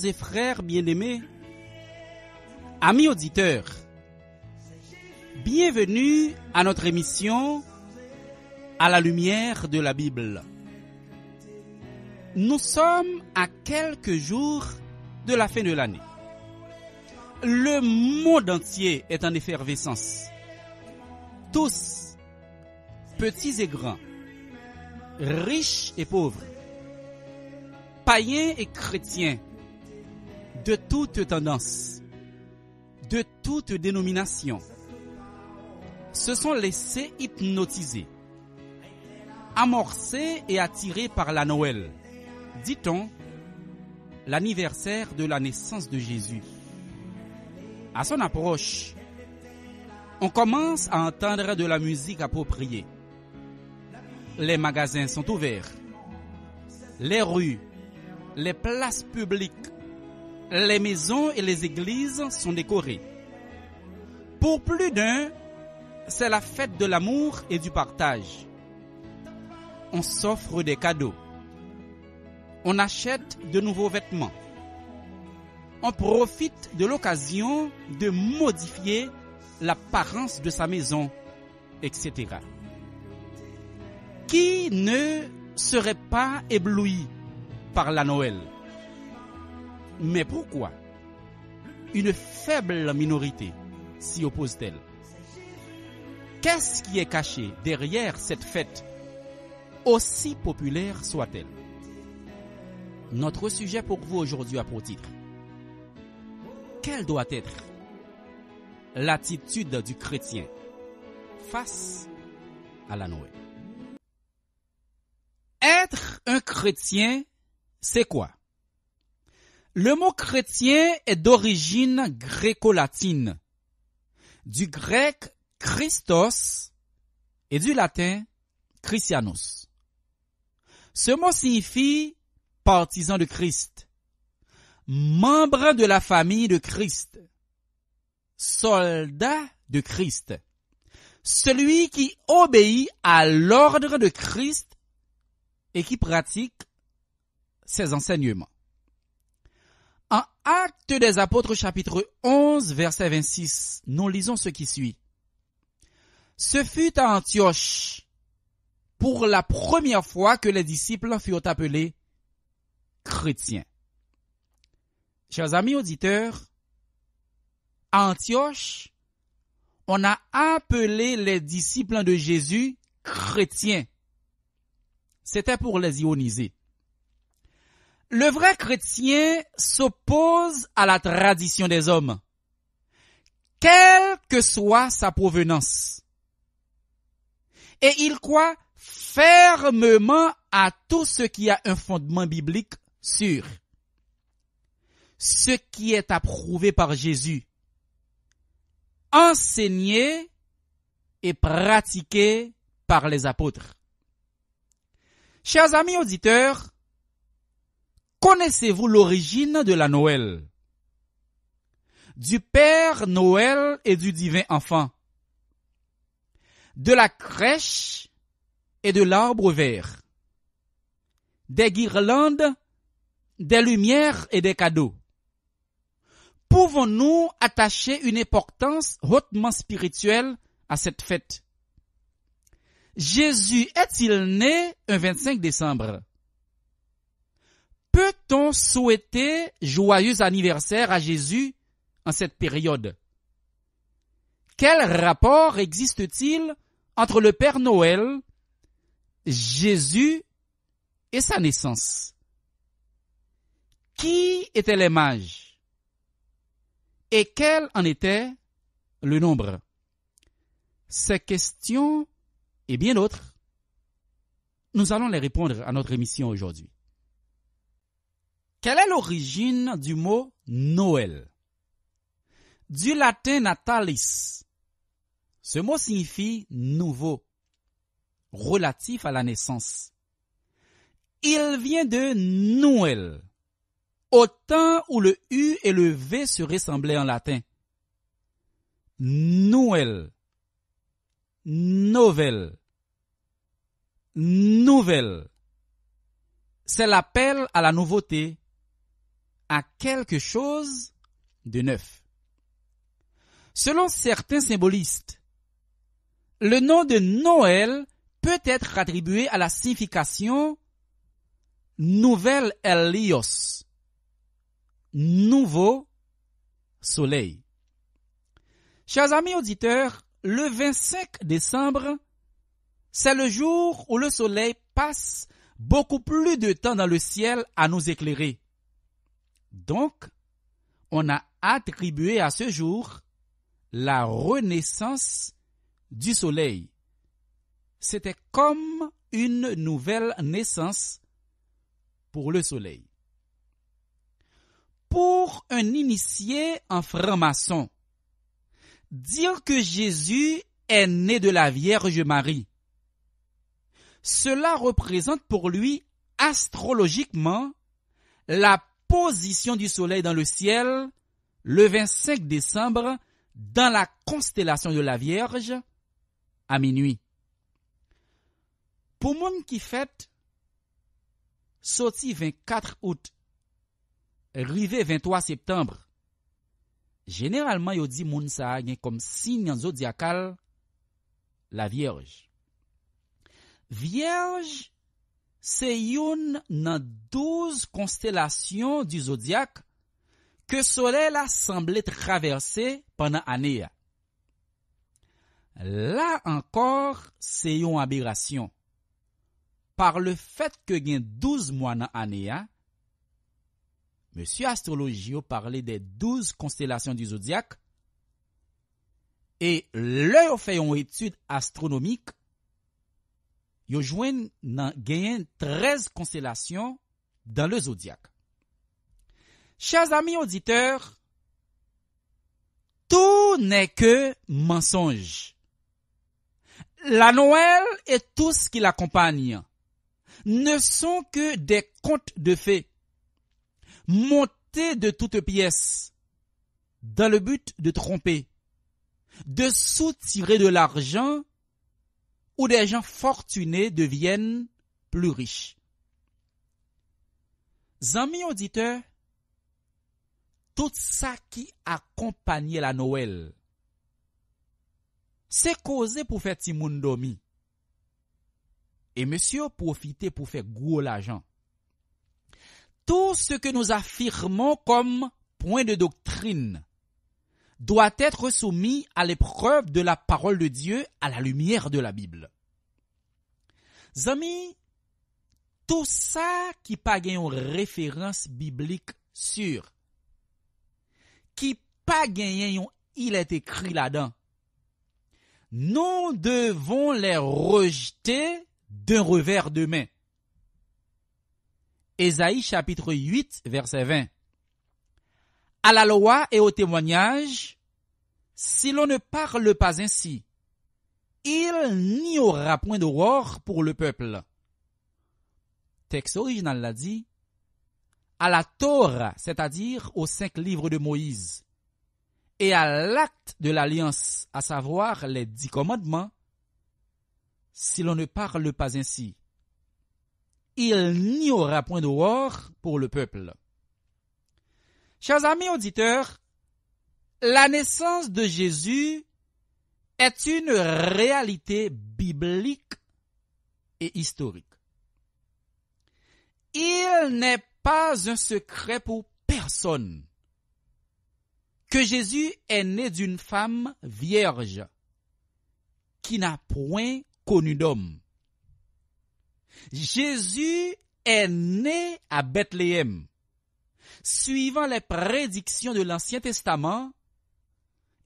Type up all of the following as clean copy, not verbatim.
et frères bien-aimés, amis auditeurs, bienvenue à notre émission À la lumière de la Bible. Nous sommes à quelques jours de la fin de l'année. Le monde entier est en effervescence. Tous, petits et grands, riches et pauvres, païens et chrétiens, de toutes tendances, de toutes dénominations, se sont laissés hypnotiser, amorcés et attirés par la Noël, dit-on, l'anniversaire de la naissance de Jésus. À son approche, on commence à entendre de la musique appropriée. Les magasins sont ouverts. Les rues, les places publiques, les maisons et les églises sont décorées. Pour plus d'un, c'est la fête de l'amour et du partage. On s'offre des cadeaux. On achète de nouveaux vêtements. On profite de l'occasion de modifier l'apparence de sa maison, etc. Qui ne serait pas ébloui par la Noël? Mais pourquoi une faible minorité s'y oppose-t-elle? Qu'est-ce qui est caché derrière cette fête, aussi populaire soit-elle? Notre sujet pour vous aujourd'hui a pour titre: quelle doit être l'attitude du chrétien face à la Noël? Être un chrétien, c'est quoi? Le mot chrétien est d'origine gréco-latine, du grec Christos et du latin Christianos. Ce mot signifie partisan de Christ, membre de la famille de Christ, soldat de Christ, celui qui obéit à l'ordre de Christ et qui pratique ses enseignements. En Actes des Apôtres chapitre 11 verset 26, nous lisons ce qui suit. Ce fut à Antioche pour la première fois que les disciples furent appelés chrétiens. Chers amis auditeurs, à Antioche, on a appelé les disciples de Jésus chrétiens. C'était pour les ironiser. Le vrai chrétien s'oppose à la tradition des hommes, quelle que soit sa provenance. Et il croit fermement à tout ce qui a un fondement biblique sûr, ce qui est approuvé par Jésus, enseigné et pratiqué par les apôtres. Chers amis auditeurs, connaissez-vous l'origine de la Noël? Du Père Noël et du divin enfant, de la crèche et de l'arbre vert, des guirlandes, des lumières et des cadeaux. Pouvons-nous attacher une importance hautement spirituelle à cette fête? Jésus est-il né un 25 décembre? Peut-on souhaiter joyeux anniversaire à Jésus en cette période? Quel rapport existe-t-il entre le Père Noël, Jésus et sa naissance? Qui étaient les mages? Et quel en était le nombre? Ces questions et bien d'autres, nous allons les répondre à notre émission aujourd'hui. Quelle est l'origine du mot Noël? Du latin natalis. Ce mot signifie nouveau, relatif à la naissance. Il vient de Noël, au temps où le U et le V se ressemblaient en latin. Noël, nouvelle, nouvelle. C'est l'appel à la nouveauté, à quelque chose de neuf. Selon certains symbolistes, le nom de Noël peut être attribué à la signification Nouvel Helios, nouveau soleil. Chers amis auditeurs, le 25 décembre, c'est le jour où le soleil passe beaucoup plus de temps dans le ciel à nous éclairer. Donc, on a attribué à ce jour la renaissance du soleil. C'était comme une nouvelle naissance pour le soleil. Pour un initié en franc-maçon, dire que Jésus est né de la Vierge Marie, cela représente pour lui astrologiquement la position du soleil dans le ciel le 25 décembre dans la constellation de la Vierge à minuit. Pour moun qui fête, sorti 24 août, rivé 23 septembre, généralement yo dit moun sa gen comme signe zodiacal la Vierge. Vierge, c'est une nan 12 constellations du zodiaque que soleil a semblé traverser pendant l'année. Là encore, c'est une aberration. Par le fait que gen 12 mois dans l'année, Monsieur Astrologio parlait des 12 constellations du zodiaque et leur fait une étude astronomique, yo joignent gagnent 13 constellations dans le zodiaque. Chers amis auditeurs, tout n'est que mensonge. La Noël et tout ce qui l'accompagne ne sont que des contes de fées, montés de toutes pièces, dans le but de tromper, de soutirer de l'argent, où des gens fortunés deviennent plus riches. Amis auditeurs, tout ça qui accompagnait la Noël, c'est causé pour faire ti moun dormi. Et monsieur profiter pour faire gros l'argent. Tout ce que nous affirmons comme point de doctrine doit être soumis à l'épreuve de la parole de Dieu à la lumière de la Bible. Amis, tout ça qui pas gagne une référence biblique sûre, qui pas gagne il est écrit là-dedans, nous devons les rejeter d'un revers de main. Ésaïe chapitre 8 verset 20. À la loi et au témoignage, si l'on ne parle pas ainsi, il n'y aura point d'aurore pour le peuple. Texte original l'a dit, à la Torah, c'est-à-dire aux 5 livres de Moïse, et à l'acte de l'alliance, à savoir les 10 commandements, si l'on ne parle pas ainsi, il n'y aura point d'aurore pour le peuple. Chers amis auditeurs, la naissance de Jésus est une réalité biblique et historique. Il n'est pas un secret pour personne que Jésus est né d'une femme vierge qui n'a point connu d'homme. Jésus est né à Bethléem, suivant les prédictions de l'Ancien Testament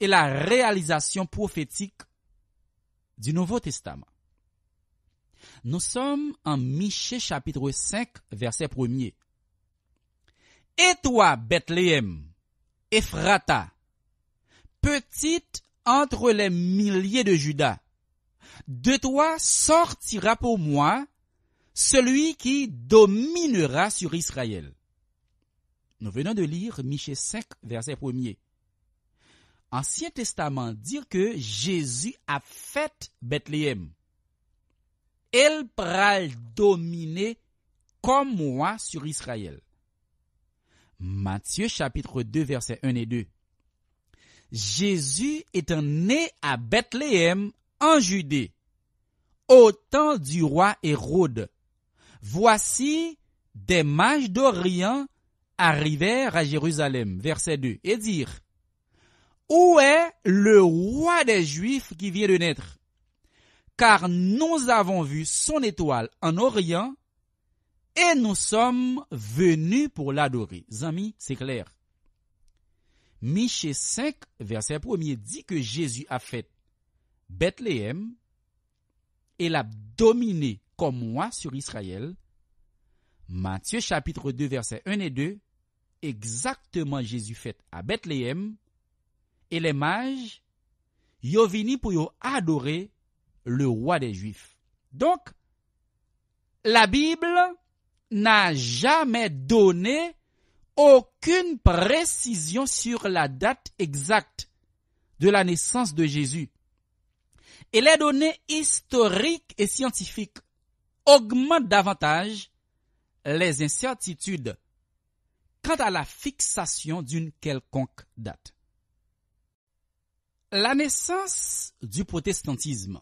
et la réalisation prophétique du Nouveau Testament. Nous sommes en Michée chapitre 5, verset 1er. Et toi, Bethléem, Ephrata, petite entre les milliers de Juda, de toi sortira pour moi celui qui dominera sur Israël. Nous venons de lire Michée 5, verset 1er. Ancien Testament dit que Jésus a fait Bethléem. Elle pral dominer comme moi sur Israël. Matthieu chapitre 2 versets 1 et 2. Jésus étant né à Bethléem en Judée, au temps du roi Hérode. Voici des mages d'Orient arrivèrent à Jérusalem, verset 2, et dirent, où est le roi des Juifs qui vient de naître? Car nous avons vu son étoile en Orient et nous sommes venus pour l'adorer. Amis, c'est clair. Michée 5, verset 1er dit que Jésus a fait Bethléem et l'a dominé comme roi sur Israël. Matthieu chapitre 2, verset 1 et 2, exactement Jésus fait à Bethléem et les mages, yo vini pour yo adorer le roi des Juifs. Donc, la Bible n'a jamais donné aucune précision sur la date exacte de la naissance de Jésus. Et les données historiques et scientifiques augmentent davantage les incertitudes quant à la fixation d'une quelconque date. La naissance du protestantisme.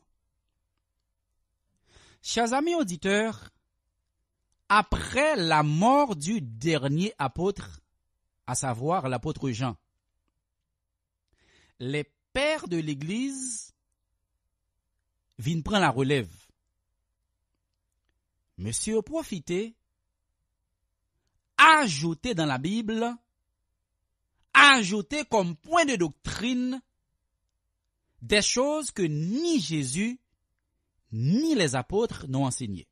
Chers amis auditeurs, après la mort du dernier apôtre, à savoir l'apôtre Jean, les pères de l'Église viennent prendre la relève. Monsieur profité, ajouter dans la Bible, ajouter comme point de doctrine des choses que ni Jésus ni les apôtres n'ont enseignées.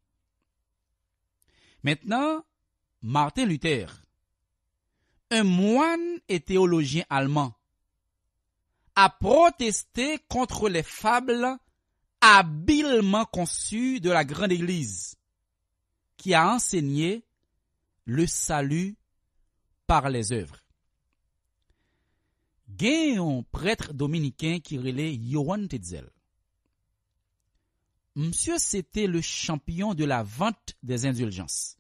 Maintenant, Martin Luther, un moine et théologien allemand, a protesté contre les fables habilement conçues de la grande Église, qui a enseigné le salut par les œuvres. Gen un prêtre dominicain qui relait Johann Tetzel. Monsieur, c'était le champion de la vente des indulgences.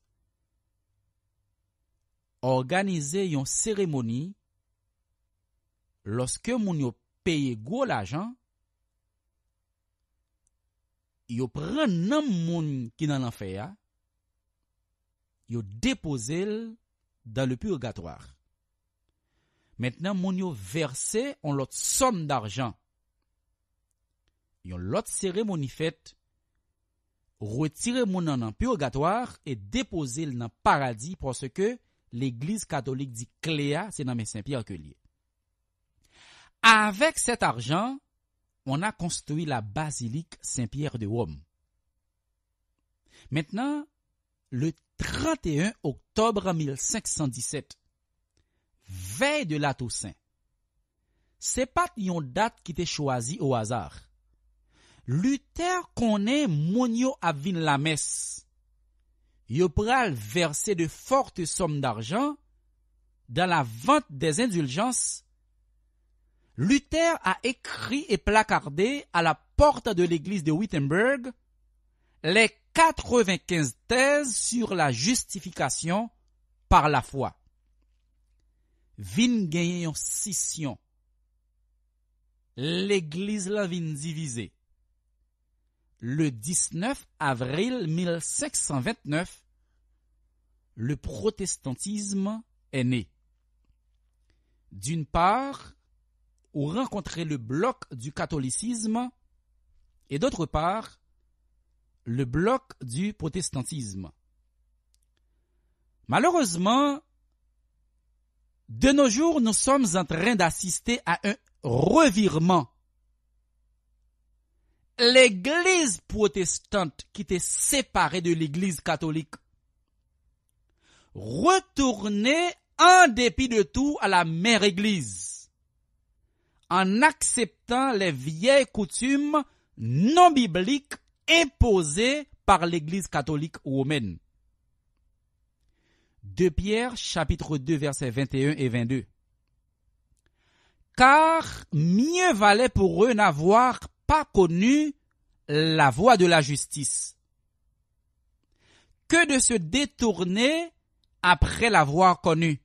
Organiser une cérémonie lorsque moun yo paye gros l'argent, yo prend nan moun qui nan l'enfer, yo déposé dans le purgatoire. Maintenant, moun yo versé on l'autre somme d'argent. Yon l'autre cérémonie faite, retirer moun nan purgatoire et déposer dans paradis parce que l'église catholique dit Cléa, c'est dans Saint-Pierre que lié. Avec cet argent, on a construit la basilique Saint-Pierre de Rome. Maintenant, le 31 octobre 1517, veille de la Toussaint, c'est pas une date qui était choisie au hasard. Luther connaît moun yo ap vin la messe. Yo pral verser de fortes sommes d'argent dans la vente des indulgences. Luther a écrit et placardé à la porte de l'église de Wittenberg les 95 thèses sur la justification par la foi. Vin genyen yon scission. L'église la vin divisée. Le 19 avril 1529, le protestantisme est né. D'une part, où rencontrer le bloc du catholicisme et d'autre part, le bloc du protestantisme. Malheureusement, de nos jours, nous sommes en train d'assister à un revirement. L'église protestante qui était séparée de l'église catholique retournait en dépit de tout à la mère église, en acceptant les vieilles coutumes non bibliques imposées par l'église catholique romaine. 2 Pierre, chapitre 2, versets 21 et 22. Car mieux valait pour eux n'avoir pas connu la voie de la justice que de se détourner après l'avoir connue.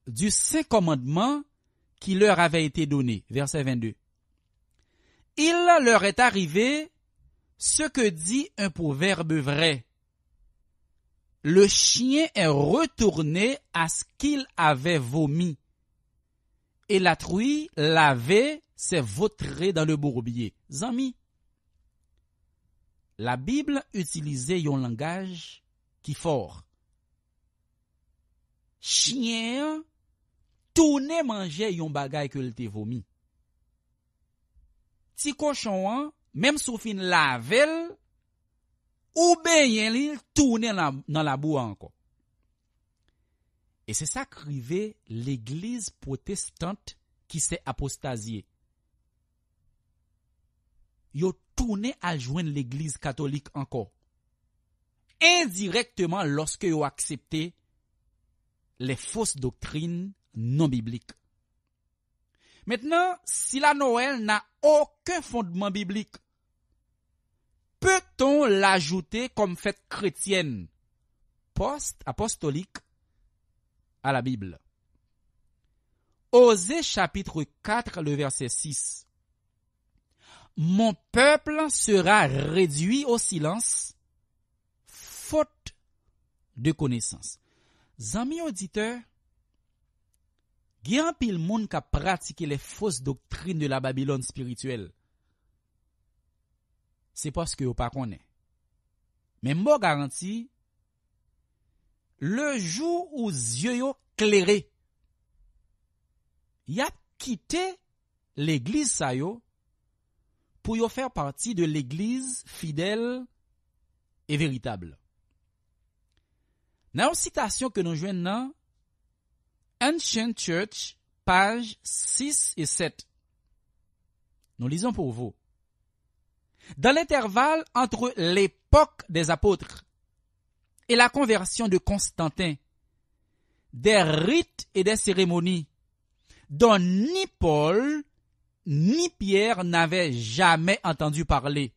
du saint commandement qui leur avait été donné. Verset 22. Il leur est arrivé ce que dit un proverbe vrai. Le chien est retourné à ce qu'il avait vomi, et la truie lavée s'est vautrée dans le bourbier. Zami, la Bible utilisait un langage qui fort. Chien tourne manger yon bagay que le te vomi. Ti cochon, même sous fin lavel, ou bien il tourne dans la boue encore. Et c'est ça qu'arrivait l'église protestante qui s'est apostasiée. Yo tourné à joindre l'église catholique encore. Indirectement lorsque yo accepté les fausses doctrines non bibliques. Maintenant, si la Noël n'a aucun fondement biblique, peut-on l'ajouter comme fête chrétienne post-apostolique à la Bible? Osée chapitre 4, le verset 6. Mon peuple sera réduit au silence, faute de connaissance. Zami auditeur, gen pile moun qui a pratiqué les fausses doctrines de la Babylone spirituelle. C'est parce que vous pas connaît. Mais moi garantis, le jour où yeux yo clairé, y a quitté l'église sa yo pour y faire partie de l'église fidèle et véritable. Dans une citation que nous joignons dans Ancient Church, pages 6 et 7. Nous lisons pour vous. Dans l'intervalle entre l'époque des apôtres et la conversion de Constantin, des rites et des cérémonies dont ni Paul ni Pierre n'avaient jamais entendu parler,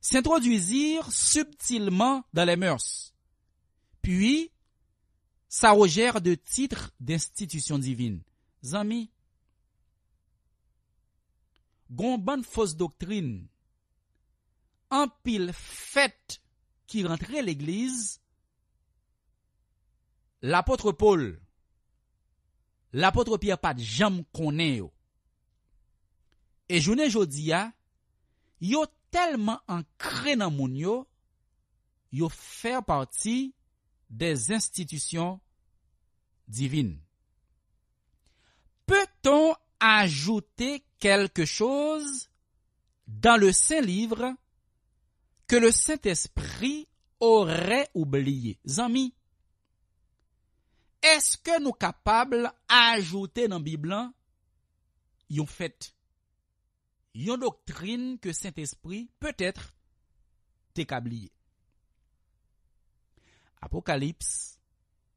s'introduisirent subtilement dans les mœurs, puis s'arrogèrent de titres d'institution divine. Zami, gon bonne fausse doctrine, en pile fête qui rentrait l'église, l'apôtre Paul, l'apôtre Pierre pas de jam connaît yo. Et journée jodia, yo tellement ancré dans moun yo faire partie des institutions divines. Peut-on ajouter quelque chose dans le Saint-Livre que le Saint-Esprit aurait oublié? Zami, est-ce que nous capables d'ajouter dans la Bible yon fait, yon doctrine que Saint-Esprit peut-être t'est câblié? Apocalypse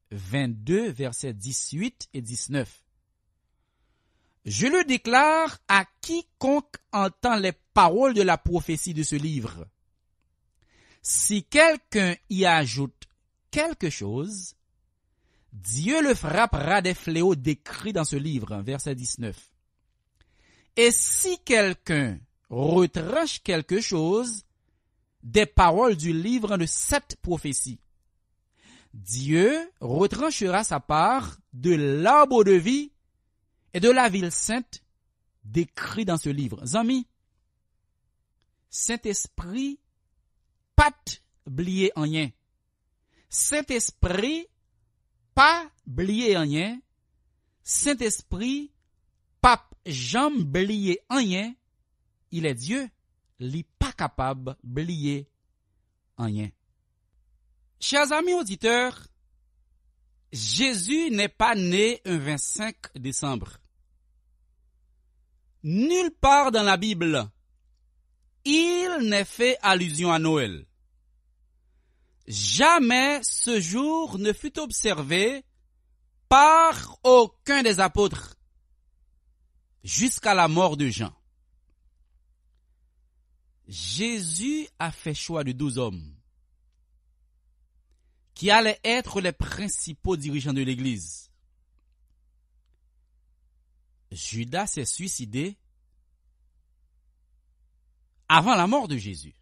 22, versets 18 et 19. Je le déclare à quiconque entend les paroles de la prophétie de ce livre. Si quelqu'un y ajoute quelque chose, Dieu le frappera des fléaux décrits dans ce livre, verset 19. Et si quelqu'un retranche quelque chose des paroles du livre de cette prophétie, Dieu retranchera sa part de l'arbre de vie et de la ville sainte décrit dans ce livre. Zami, Saint-Esprit, pas oublier rien. Saint-Esprit, pas oublier rien. Saint-Esprit, pas jamais oublier rien. Il est Dieu, il n'est pas capable d'oublier rien. Chers amis auditeurs, Jésus n'est pas né un 25 décembre. Nulle part dans la Bible, il n'est fait allusion à Noël. Jamais ce jour ne fut observé par aucun des apôtres jusqu'à la mort de Jean. Jésus a fait choix de 12 hommes qui allaient être les principaux dirigeants de l'Église. Judas s'est suicidé avant la mort de Jésus.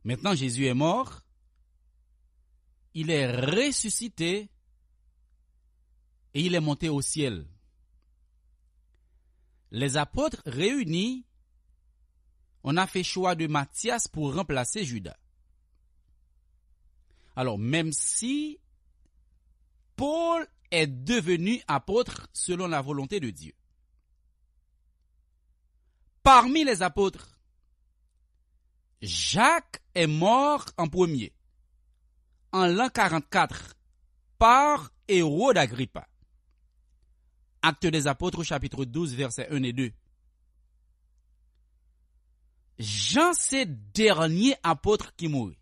Maintenant, Jésus est mort. Il est ressuscité et il est monté au ciel. Les apôtres réunis, on a fait choix de Matthias pour remplacer Judas. Alors, même si Paul est devenu apôtre selon la volonté de Dieu. Parmi les apôtres, Jacques est mort en premier, en l'an 44, par Hérode Agrippa. Actes des apôtres, chapitre 12, versets 1 et 2. Jean, c'est dernier apôtre qui mourut.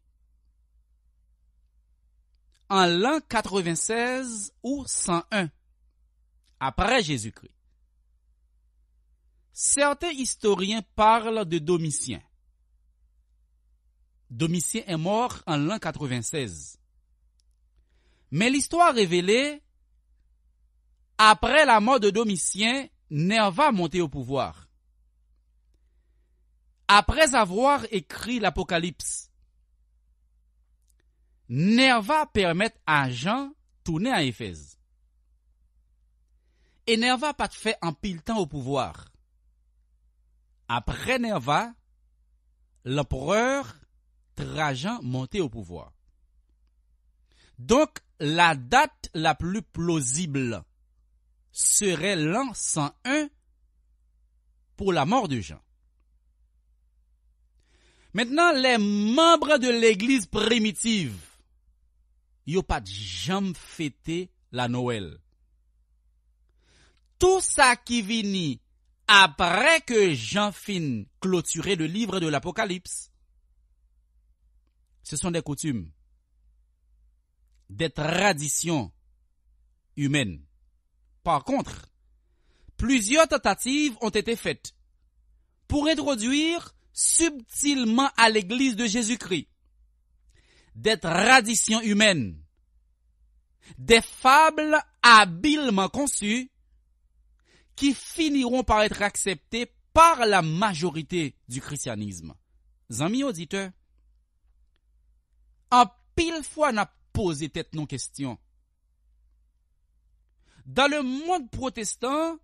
En l'an 96 ou 101, après Jésus-Christ. Certains historiens parlent de Domitien. Domitien est mort en l'an 96. Mais l'histoire révélée, après la mort de Domitien, Nerva montait au pouvoir. Après avoir écrit l'Apocalypse, Nerva permet à Jean de tourner à Éphèse. Et Nerva pas fait en pile temps au pouvoir. Après Nerva, l'empereur Trajan montait au pouvoir. Donc, la date la plus plausible serait l'an 101 pour la mort de Jean. Maintenant, les membres de l'église primitive, ils n'ont pas jamais fêté la Noël. Tout ça qui vient après que Jean fin clôturé le livre de l'Apocalypse, ce sont des coutumes, des traditions humaines. Par contre, plusieurs tentatives ont été faites pour introduire subtilement à l'église de Jésus-Christ des traditions humaines, des fables habilement conçues qui finiront par être acceptées par la majorité du christianisme. Amis auditeurs, en pile fois n'a posé tête nos questions. Dans le monde protestant,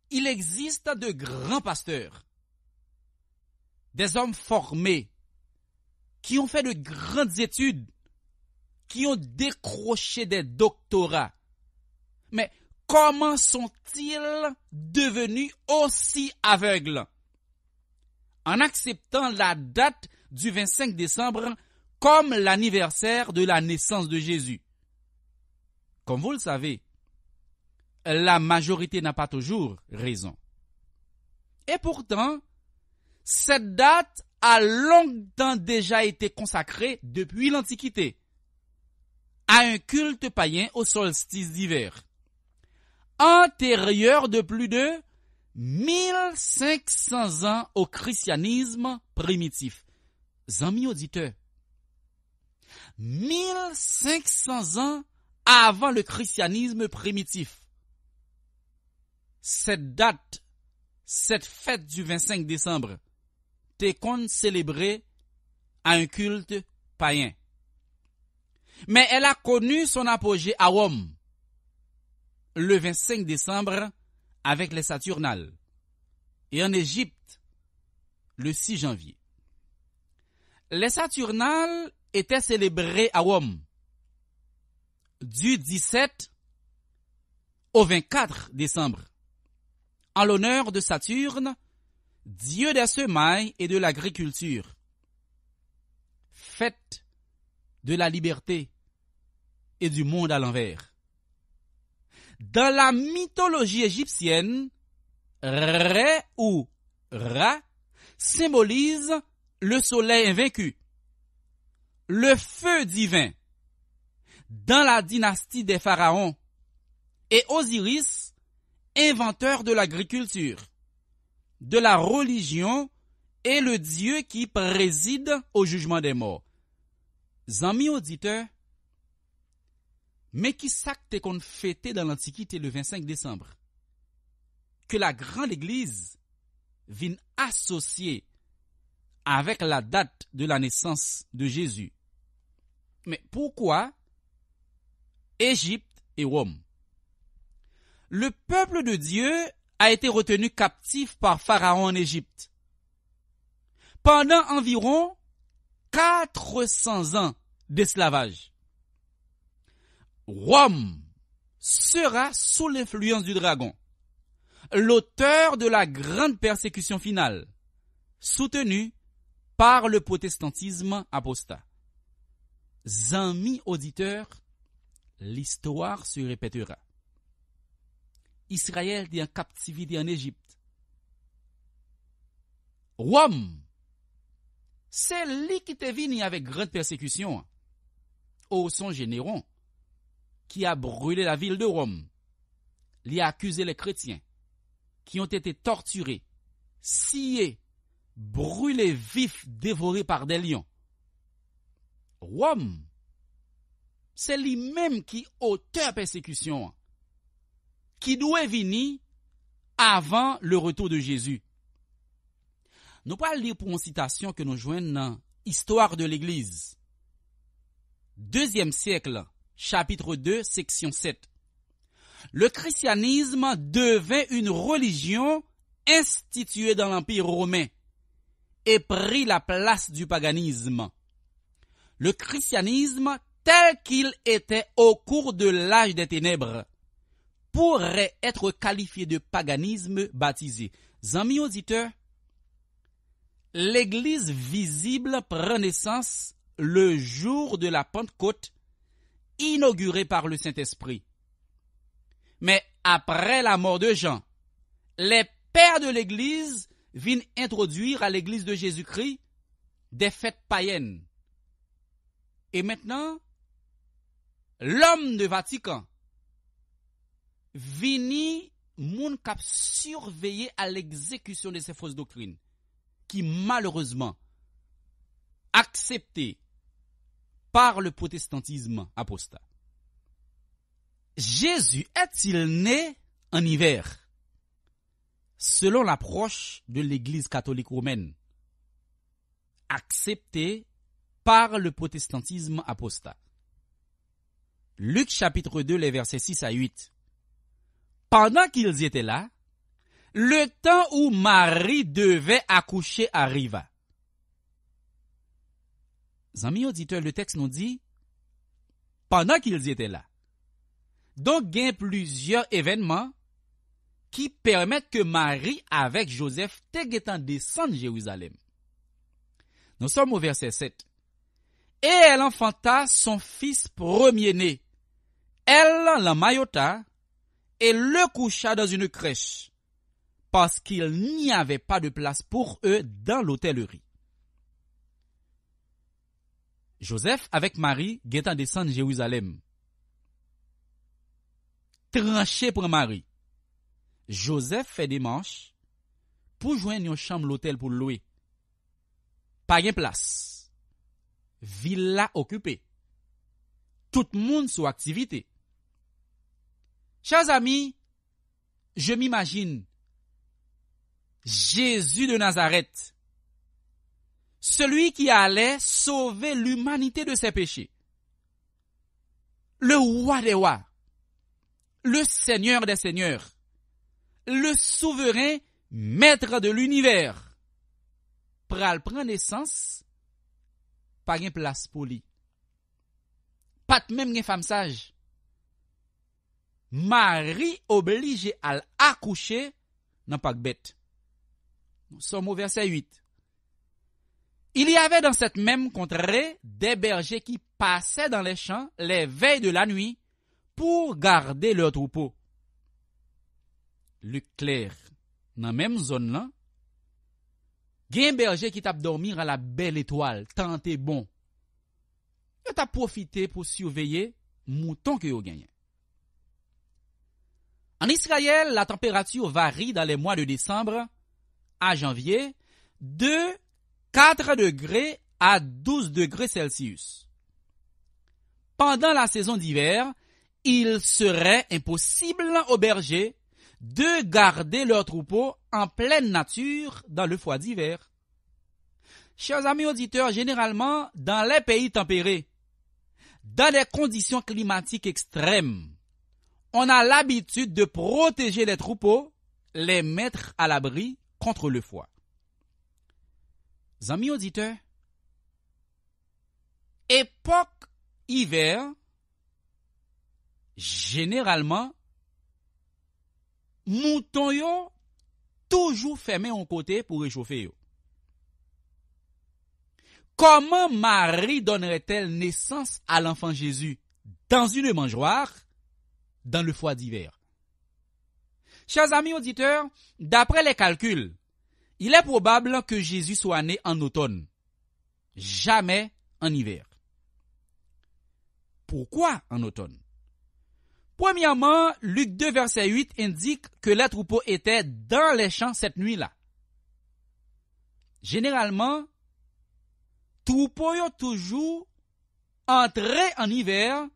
il existe de grands pasteurs, des hommes formés, qui ont fait de grandes études, qui ont décroché des doctorats. Mais comment sont-ils devenus aussi aveugles? En acceptant la date du 25 décembre comme l'anniversaire de la naissance de Jésus. Comme vous le savez, la majorité n'a pas toujours raison. Et pourtant, cette date a longtemps déjà été consacrée depuis l'Antiquité à un culte païen au solstice d'hiver, antérieur de plus de 1500 ans au christianisme primitif. Amis auditeurs, 1500 ans avant le christianisme primitif. Cette date, cette fête du 25 décembre, t'es qu'on célébrait à un culte païen. Mais elle a connu son apogée à Rome, le 25 décembre, avec les Saturnales, et en Égypte, le 6 janvier. Les Saturnales étaient célébrées à Rome du 17 au 24 décembre, en l'honneur de Saturne, dieu des semailles et de l'agriculture, fête de la liberté et du monde à l'envers. Dans la mythologie égyptienne, Ré ou Ra symbolise le soleil invaincu, le feu divin dans la dynastie des pharaons, et Osiris, inventeur de l'agriculture, de la religion et le Dieu qui préside au jugement des morts. Amis auditeurs, mais qui s'acte qu'on fêtait dans l'Antiquité le 25 décembre? que la grande église vienne associer avec la date de la naissance de Jésus. Mais pourquoi Égypte et Rome? Le peuple de Dieu a été retenu captif par Pharaon en Égypte. Pendant environ 400 ans d'esclavage. Rome sera sous l'influence du dragon, l'auteur de la grande persécution finale, soutenue par le protestantisme apostat. Amis auditeurs, l'histoire se répétera. Israël est en captivité en Égypte. Rome, c'est lui qui est venu avec grande persécution, au son généraux, qui a brûlé la ville de Rome. Il a accusé les chrétiens, qui ont été torturés, sciés, brûlés vifs, dévorés par des lions. Rome, c'est lui-même qui auteur persécution, qui doit venir avant le retour de Jésus. Nous allons lire pour une citation que nous joignons dans Histoire de l'Église. 2e siècle, chapitre 2, section 7. Le christianisme devint une religion instituée dans l'Empire romain et prit la place du paganisme. Le christianisme tel qu'il était au cours de l'âge des ténèbres pourrait être qualifié de paganisme baptisé. Amis auditeurs, l'Église visible prend naissance le jour de la Pentecôte, inaugurée par le Saint-Esprit. Mais après la mort de Jean, les pères de l'Église viennent introduire à l'Église de Jésus-Christ des fêtes païennes. Et maintenant, l'homme de Vatican vini moun k'ap surveiller à l'exécution de ces fausses doctrines qui malheureusement acceptées par le protestantisme apostat. Jésus est-il né en hiver? Selon l'approche de l'Église catholique romaine, acceptée par le protestantisme apostat. Luc chapitre 2, les versets 6 à 8. Pendant qu'ils étaient là, le temps où Marie devait accoucher arriva. Amis auditeurs, le texte nous dit, pendant qu'ils étaient là. Donc, il y a plusieurs événements qui permettent que Marie avec Joseph te descendre de Jérusalem. Nous sommes au verset 7. Et elle enfanta son fils premier-né. Elle l'emmaillota et le coucha dans une crèche, parce qu'il n'y avait pas de place pour eux dans l'hôtellerie. Joseph avec Marie guettant descendre Jérusalem. Tranché pour Marie. Joseph fait des manches pour joindre une chambre l'hôtel pour louer. Pas de place. Villa occupée. Tout le monde sous activité. Chers amis, je m'imagine Jésus de Nazareth, celui qui allait sauver l'humanité de ses péchés, le roi des rois, le seigneur des seigneurs, le souverain maître de l'univers, pral prend naissance, pas de place pour lui. Pas même une femme sage. Marie obligée à accoucher n'a pas de bête. Nous sommes au verset 8. Il y avait dans cette même contrée des bergers qui passaient dans les champs les veilles de la nuit pour garder leurs troupeaux. Le clair, dans la même zone là, il y a un berger qui tape dormir à la belle étoile, tant et bon. Il t'a profité pour surveiller mouton que vous gagnez. En Israël, la température varie dans les mois de décembre à janvier de 4 degrés à 12 degrés Celsius. Pendant la saison d'hiver, il serait impossible aux bergers de garder leurs troupeaux en pleine nature dans le froid d'hiver. Chers amis auditeurs, généralement, dans les pays tempérés, dans des conditions climatiques extrêmes, on a l'habitude de protéger les troupeaux, les mettre à l'abri contre le froid. Amis auditeurs, époque hiver, généralement, mouton yo toujours fermé en côté pour réchauffer yo. Comment Marie donnerait-elle naissance à l'enfant Jésus dans une mangeoire, dans le froid d'hiver? Chers amis auditeurs, d'après les calculs, il est probable que Jésus soit né en automne, jamais en hiver. Pourquoi en automne? Premièrement, Luc 2, verset 8 indique que les troupeaux étaient dans les champs cette nuit-là. Généralement, troupeaux ont toujours entré en hiver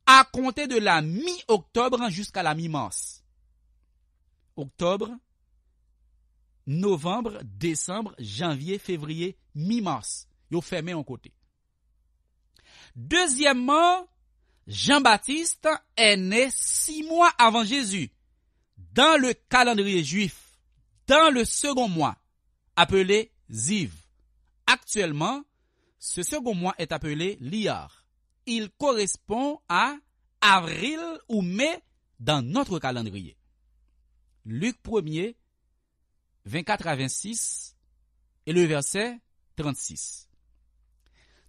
à compter de la mi-octobre jusqu'à la mi-mars. Octobre, novembre, décembre, janvier, février, mi-mars. Ils ont fermé en côté. Deuxièmement, Jean-Baptiste est né 6 mois avant Jésus, dans le calendrier juif, dans le second mois, appelé Ziv. Actuellement, ce second mois est appelé Liyar. Il correspond à avril ou mai dans notre calendrier. Luc 1er, 24 à 26 et le verset 36.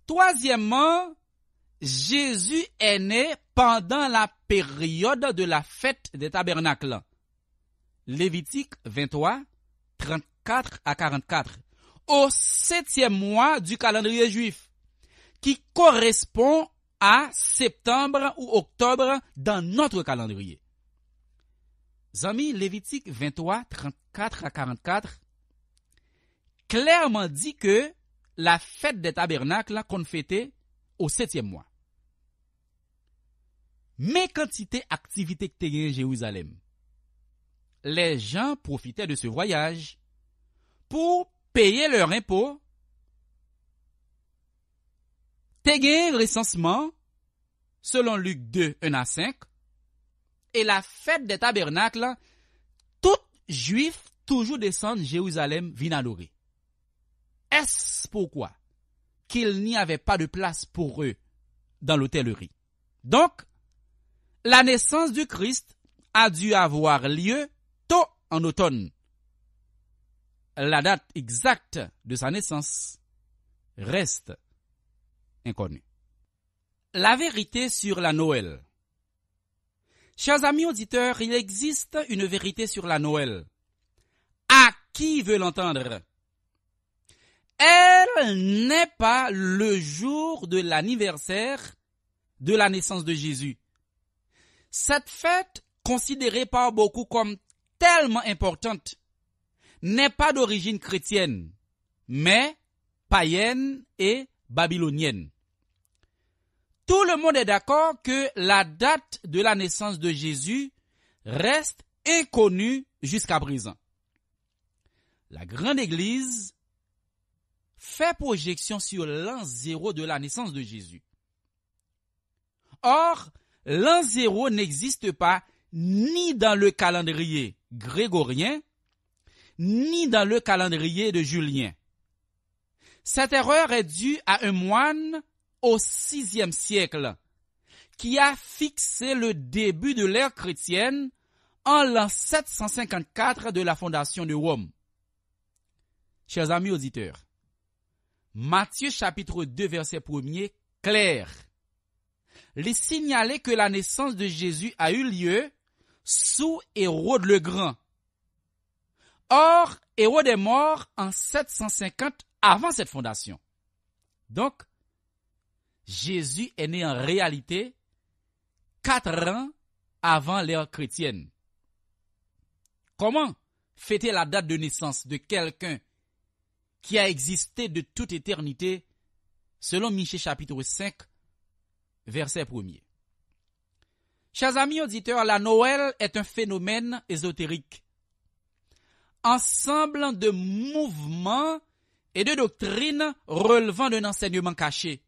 Troisièmement, Jésus est né pendant la période de la fête des tabernacles. Lévitique 23, 34 à 44. Au 7e mois du calendrier juif, qui correspond à septembre ou octobre dans notre calendrier. Amis, Lévitique 23, 34 à 44, clairement dit que la fête des tabernacles qu'on fêtait au 7e mois. Mais quantité activité que t'es à Jérusalem, les gens profitaient de ce voyage pour payer leur impôt, t'es un recensement selon Luc 2, 1 à 5, et la fête des tabernacles, tout juif toujours descend de Jérusalem vient adorer. Est-ce pourquoi qu'il n'y avait pas de place pour eux dans l'hôtellerie? Donc, la naissance du Christ a dû avoir lieu tôt en automne. La date exacte de sa naissance reste inconnue. La vérité sur la Noël. Chers amis auditeurs, il existe une vérité sur la Noël. À qui veut l'entendre? Elle n'est pas le jour de l'anniversaire de la naissance de Jésus. Cette fête, considérée par beaucoup comme tellement importante, n'est pas d'origine chrétienne, mais païenne et babylonienne. Tout le monde est d'accord que la date de la naissance de Jésus reste inconnue jusqu'à présent. La grande église fait projection sur l'an 0 de la naissance de Jésus. Or, l'an 0 n'existe pas ni dans le calendrier grégorien, ni dans le calendrier de Julien. Cette erreur est due à un moine au VIe siècle, qui a fixé le début de l'ère chrétienne en l'an 754 de la fondation de Rome. Chers amis auditeurs, Matthieu chapitre 2 verset 1er, clair, les signaler que la naissance de Jésus a eu lieu sous Hérode le Grand. Or, Hérode est mort en 750 avant cette fondation. Donc, Jésus est né en réalité 4 ans avant l'ère chrétienne. Comment fêter la date de naissance de quelqu'un qui a existé de toute éternité selon Michée chapitre 5, verset 1er? Chers amis auditeurs, la Noël est un phénomène ésotérique. Ensemble de mouvements et de doctrines relevant d'un enseignement caché,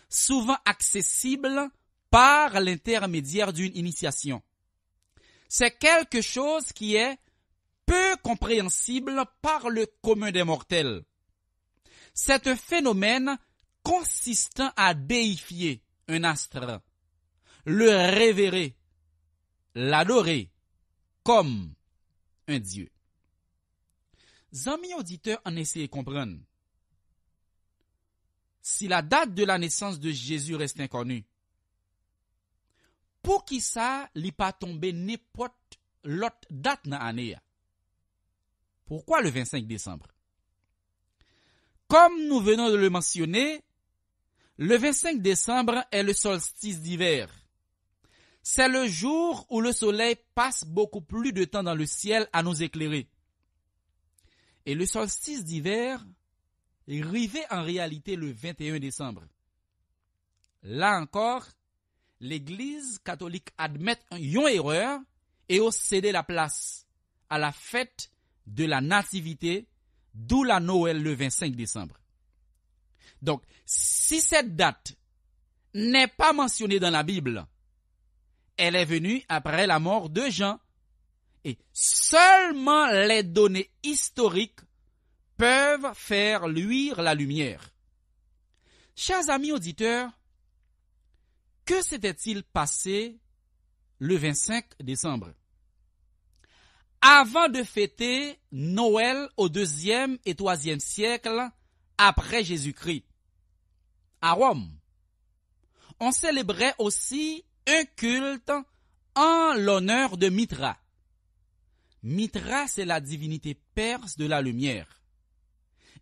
souvent accessible par l'intermédiaire d'une initiation. C'est quelque chose qui est peu compréhensible par le commun des mortels. C'est un phénomène consistant à déifier un astre, le révérer, l'adorer comme un Dieu. Amis auditeurs, en essayez de comprendre. Si la date de la naissance de Jésus reste inconnue, pour qui ça li pas tomber n'importe l'autre date dans l'année? Pourquoi le 25 décembre? Comme nous venons de le mentionner, le 25 décembre est le solstice d'hiver. C'est le jour où le soleil passe beaucoup plus de temps dans le ciel à nous éclairer. Et le solstice d'hiver arrivait en réalité le 21 décembre. Là encore, l'Église catholique admet une erreur et a cédé la place à la fête de la Nativité, d'où la Noël le 25 décembre. Donc, si cette date n'est pas mentionnée dans la Bible, elle est venue après la mort de Jean. Et seulement les données historiques peuvent faire luire la lumière. Chers amis auditeurs, que s'était-il passé le 25 décembre? Avant de fêter Noël au 2e et 3e siècle après Jésus-Christ, à Rome, on célébrait aussi un culte en l'honneur de Mithra. Mithra, c'est la divinité perse de la lumière.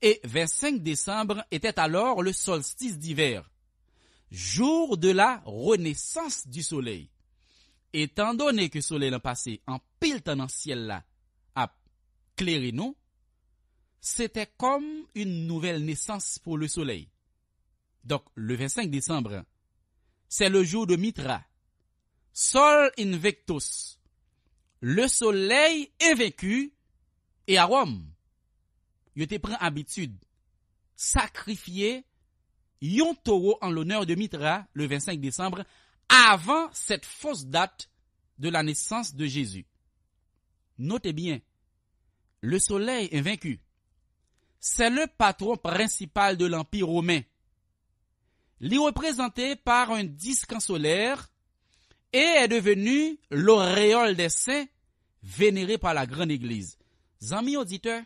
Et 25 décembre était alors le solstice d'hiver, jour de la renaissance du soleil. Étant donné que le soleil l'a passé en pile temps dans le ciel là, à clairer nous, c'était comme une nouvelle naissance pour le soleil. Donc, le 25 décembre, c'est le jour de Mithra. Sol invictus. Le soleil est vaincu, et à Rome, il te prend habitude sacrifier un taureau en l'honneur de Mithra le 25 décembre avant cette fausse date de la naissance de Jésus. Notez bien, le soleil est vaincu. C'est le patron principal de l'Empire romain. Il est représenté par un disque solaire et est devenu l'auréole des saints vénéré par la grande église. Amis auditeurs,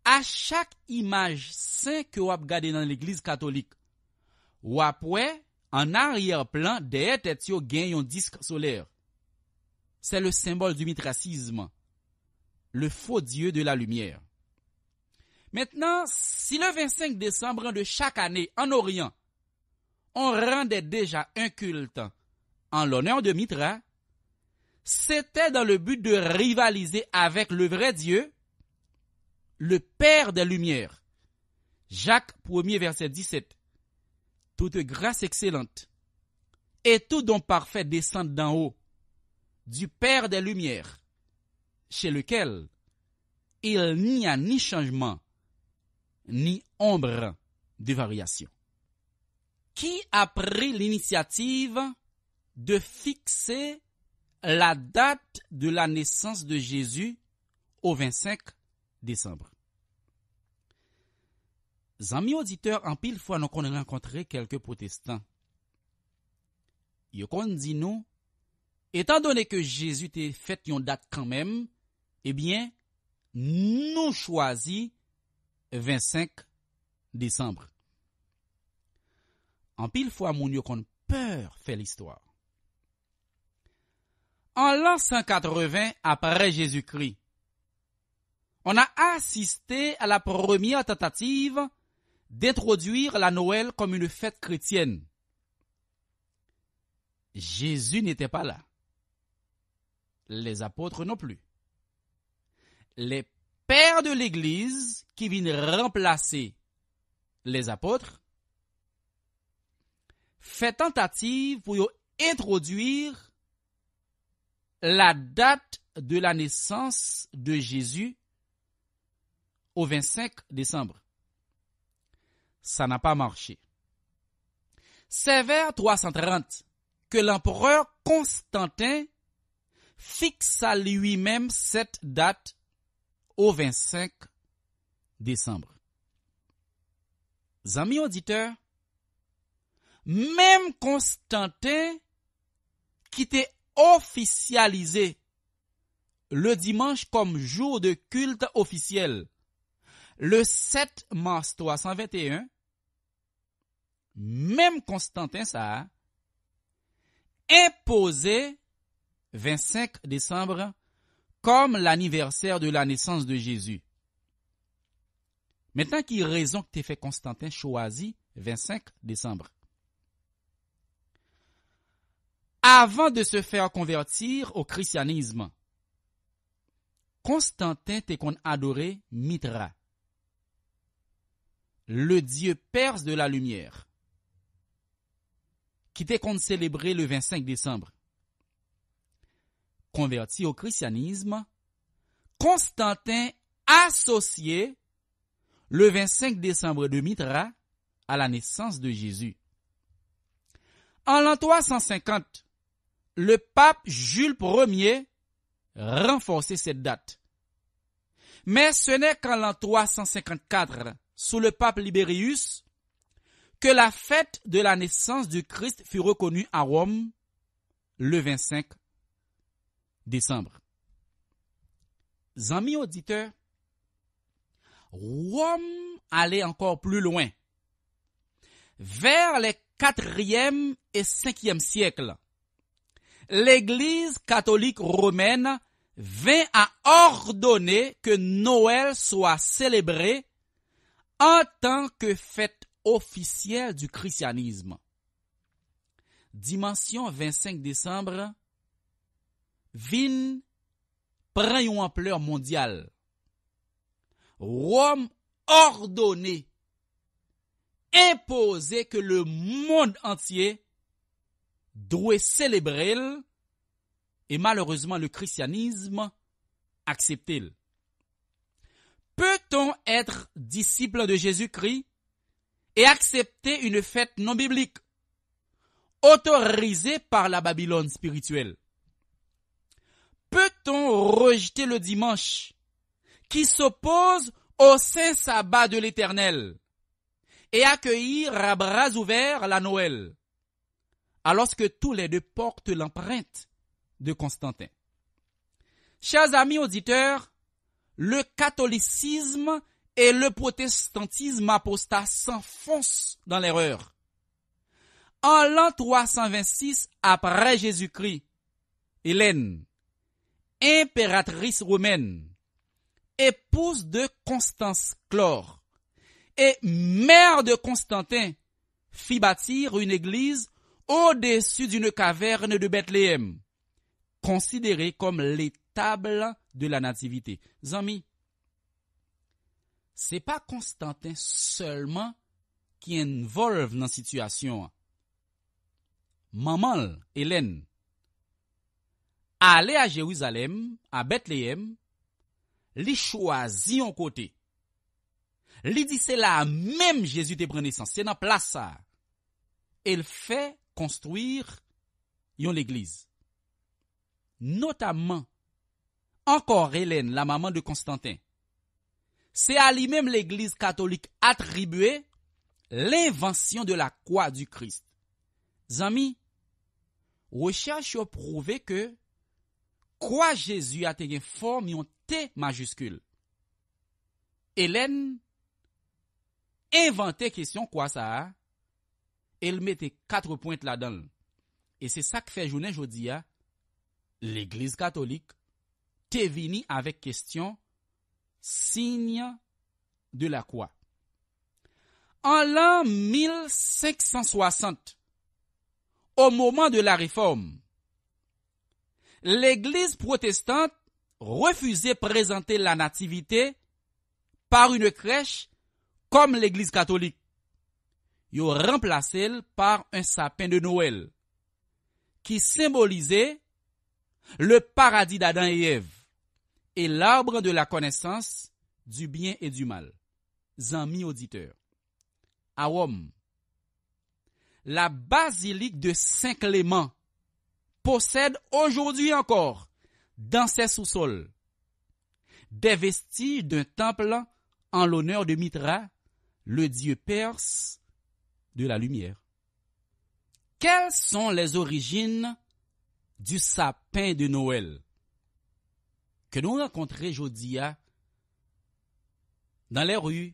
à chaque image saint que vous regardez dans l'église catholique, ou après, en arrière-plan, derrière tête yo gagne un disque solaire. C'est le symbole du mitracisme, le faux dieu de la lumière. Maintenant, si le 25 décembre de chaque année en Orient, on rendait déjà un culte en l'honneur de Mithra, c'était dans le but de rivaliser avec le vrai Dieu, le Père des Lumières. Jacques 1er verset 17. Toute grâce excellente et tout don parfait descendent d'en haut, du Père des Lumières, chez lequel il n'y a ni changement, ni ombre de variation. Qui a pris l'initiative de fixer la date de la naissance de Jésus au 25 décembre? Amis auditeurs, en pile fois nous avons rencontré quelques protestants. Ils ont dit nous, étant donné que Jésus t'a fait une date quand même, eh bien, nous choisis 25 décembre. En pile fois, moun yo kon peur fait l'histoire. En l'an 180 après Jésus-Christ, on a assisté à la première tentative d'introduire la Noël comme une fête chrétienne. Jésus n'était pas là. Les apôtres non plus. Les pères de l'Église qui viennent remplacer les apôtres fait tentative pour introduire la date de la naissance de Jésus au 25 décembre. Ça n'a pas marché. C'est vers 330 que l'empereur Constantin fixa lui-même cette date au 25 décembre. Amis auditeurs, même Constantin qui était officialisé le dimanche comme jour de culte officiel, le 7 mars 321, même Constantin ça a imposé 25 décembre comme l'anniversaire de la naissance de Jésus. Maintenant, qui raison que t'es fait Constantin choisi 25 décembre? Avant de se faire convertir au christianisme, Constantin t'es qu'on adorait Mithra, le dieu perse de la lumière, qui t'est qu'on célébrait le 25 décembre. Converti au christianisme, Constantin associait le 25 décembre de Mithra à la naissance de Jésus. En l'an 350, le pape Jules Ier renforçait cette date. Mais ce n'est qu'en l'an 354, sous le pape Libérius, que la fête de la naissance du Christ fut reconnue à Rome le 25 décembre. Amis auditeurs, Rome allait encore plus loin. Vers les 4e et 5e siècles, l'Église catholique romaine vint à ordonner que Noël soit célébré en tant que fête officielle du christianisme. Dimension 25 décembre, vin prend une ampleur mondiale. Rome ordonnait, imposait que le monde entier doit célébrer et malheureusement le christianisme acceptait. Peut-on être disciple de Jésus-Christ et accepter une fête non biblique autorisée par la Babylone spirituelle? Peut-on rejeter le dimanche qui s'oppose au saint sabbat de l'Éternel et accueillir à bras ouverts la Noël, alors que tous les deux portent l'empreinte de Constantin? Chers amis auditeurs, le catholicisme et le protestantisme apostat s'enfoncent dans l'erreur. En l'an 326 après Jésus-Christ, Hélène, impératrice romaine, épouse de Constance Chlore et mère de Constantin, fit bâtir une église au-dessus d'une caverne de Bethléem, considérée comme l'étable de la nativité. Amis, c'est pas Constantin seulement qui involve dans la situation. Maman, Hélène, allait à Jérusalem, à Bethléem, li choisit un côté. Li dit c'est là même Jésus te prend naissance, c'est dans place ça. Elle fait construire une église. Notamment, encore Hélène, la maman de Constantin. C'est à lui-même l'église catholique attribuée l'invention de la croix du Christ. Amis, recherche a prouvé que croix Jésus a une forme yon T majuscule. Hélène inventait question quoi ça? Elle mettait 4 pointes là-dedans. Et c'est ça que fait journée jodi a l'église catholique t'est venu avec question signe de la croix. En l'an 1560, au moment de la réforme, l'église protestante refusait de présenter la nativité par une crèche comme l'église catholique. Ils ont remplacé par un sapin de Noël qui symbolisait le paradis d'Adam et Ève et l'arbre de la connaissance du bien et du mal. Amis auditeurs, à Rome, la basilique de Saint-Clément possède aujourd'hui encore dans ses sous-sols des vestiges d'un temple en l'honneur de Mithra, le dieu perse de la lumière. Quelles sont les origines du sapin de Noël que nous rencontrons aujourd'hui dans les rues,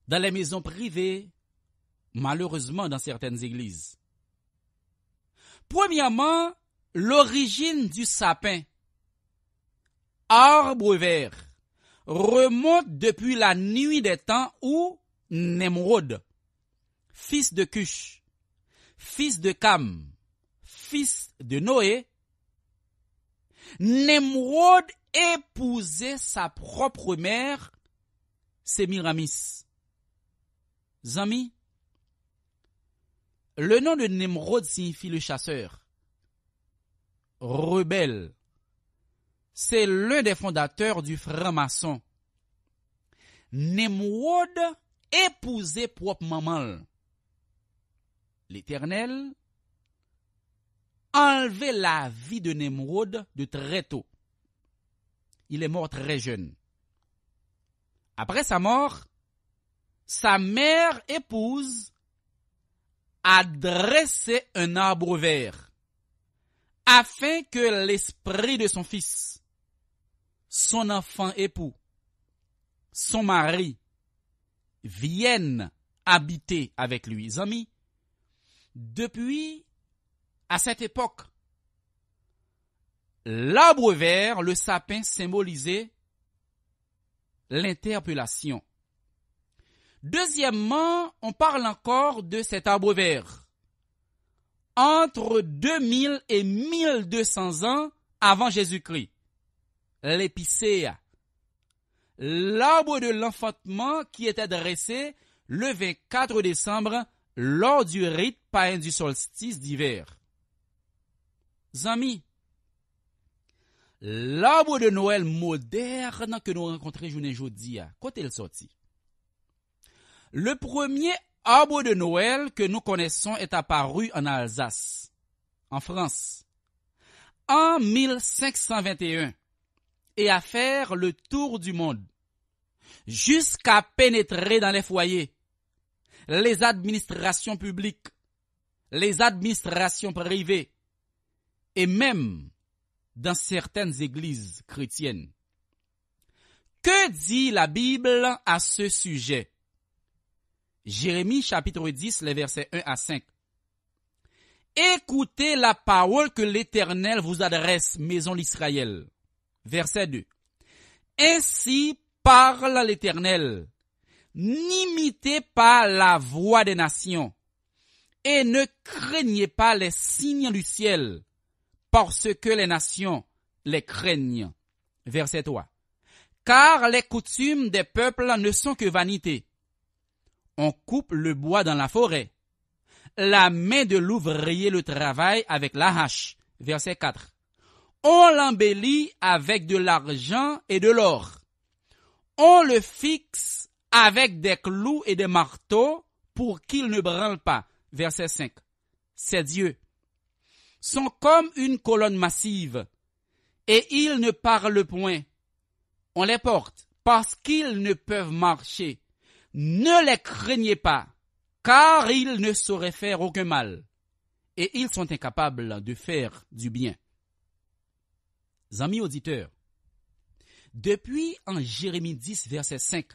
dans les maisons privées, malheureusement dans certaines églises? Premièrement, l'origine du sapin, arbre vert, remonte depuis la nuit des temps où Nemrod, fils de Cush, fils de Cam, fils de Noé, Nemrod épousait sa propre mère, Sémiramis. Amis, le nom de Nemrod signifie le chasseur, rebelle. C'est l'un des fondateurs du franc-maçon. Nemrod épousait propre maman. L'Éternel enlevait la vie de Nemrod de très tôt. Il est mort très jeune. Après sa mort, sa mère épouse a dressé un arbre vert afin que l'esprit de son fils, son enfant époux, son mari, viennent habiter avec lui. Amis, depuis à cette époque, l'arbre vert, le sapin, symbolisait l'interpellation. Deuxièmement, on parle encore de cet arbre vert. Entre 2000 et 1200 ans avant Jésus-Christ, l'épicéa, l'arbre de l'enfantement qui était dressé le 24 décembre lors du rite païen du solstice d'hiver. Amis, l'arbre de Noël moderne que nous rencontrons aujourd'hui, quand est-il sorti? Le premier arbre de Noël que nous connaissons est apparu en Alsace, en France, en 1521, et a fait le tour du monde, jusqu'à pénétrer dans les foyers, les administrations publiques, les administrations privées, et même dans certaines églises chrétiennes. Que dit la Bible à ce sujet? Jérémie chapitre 10, les versets 1 à 5. Écoutez la parole que l'Éternel vous adresse, maison d'Israël. Verset 2. Ainsi parle l'Éternel. N'imitez pas la voix des nations et ne craignez pas les signes du ciel, parce que les nations les craignent. Verset 3. Car les coutumes des peuples ne sont que vanité. On coupe le bois dans la forêt. La main de l'ouvrier le travaille avec la hache. Verset 4. On l'embellit avec de l'argent et de l'or. On le fixe avec des clous et des marteaux pour qu'il ne branle pas. Verset 5. Ces dieux sont comme une colonne massive et ils ne parlent point. On les porte parce qu'ils ne peuvent marcher. Ne les craignez pas, car ils ne sauraient faire aucun mal, et ils sont incapables de faire du bien. Amis auditeurs, depuis en Jérémie 10, verset 5,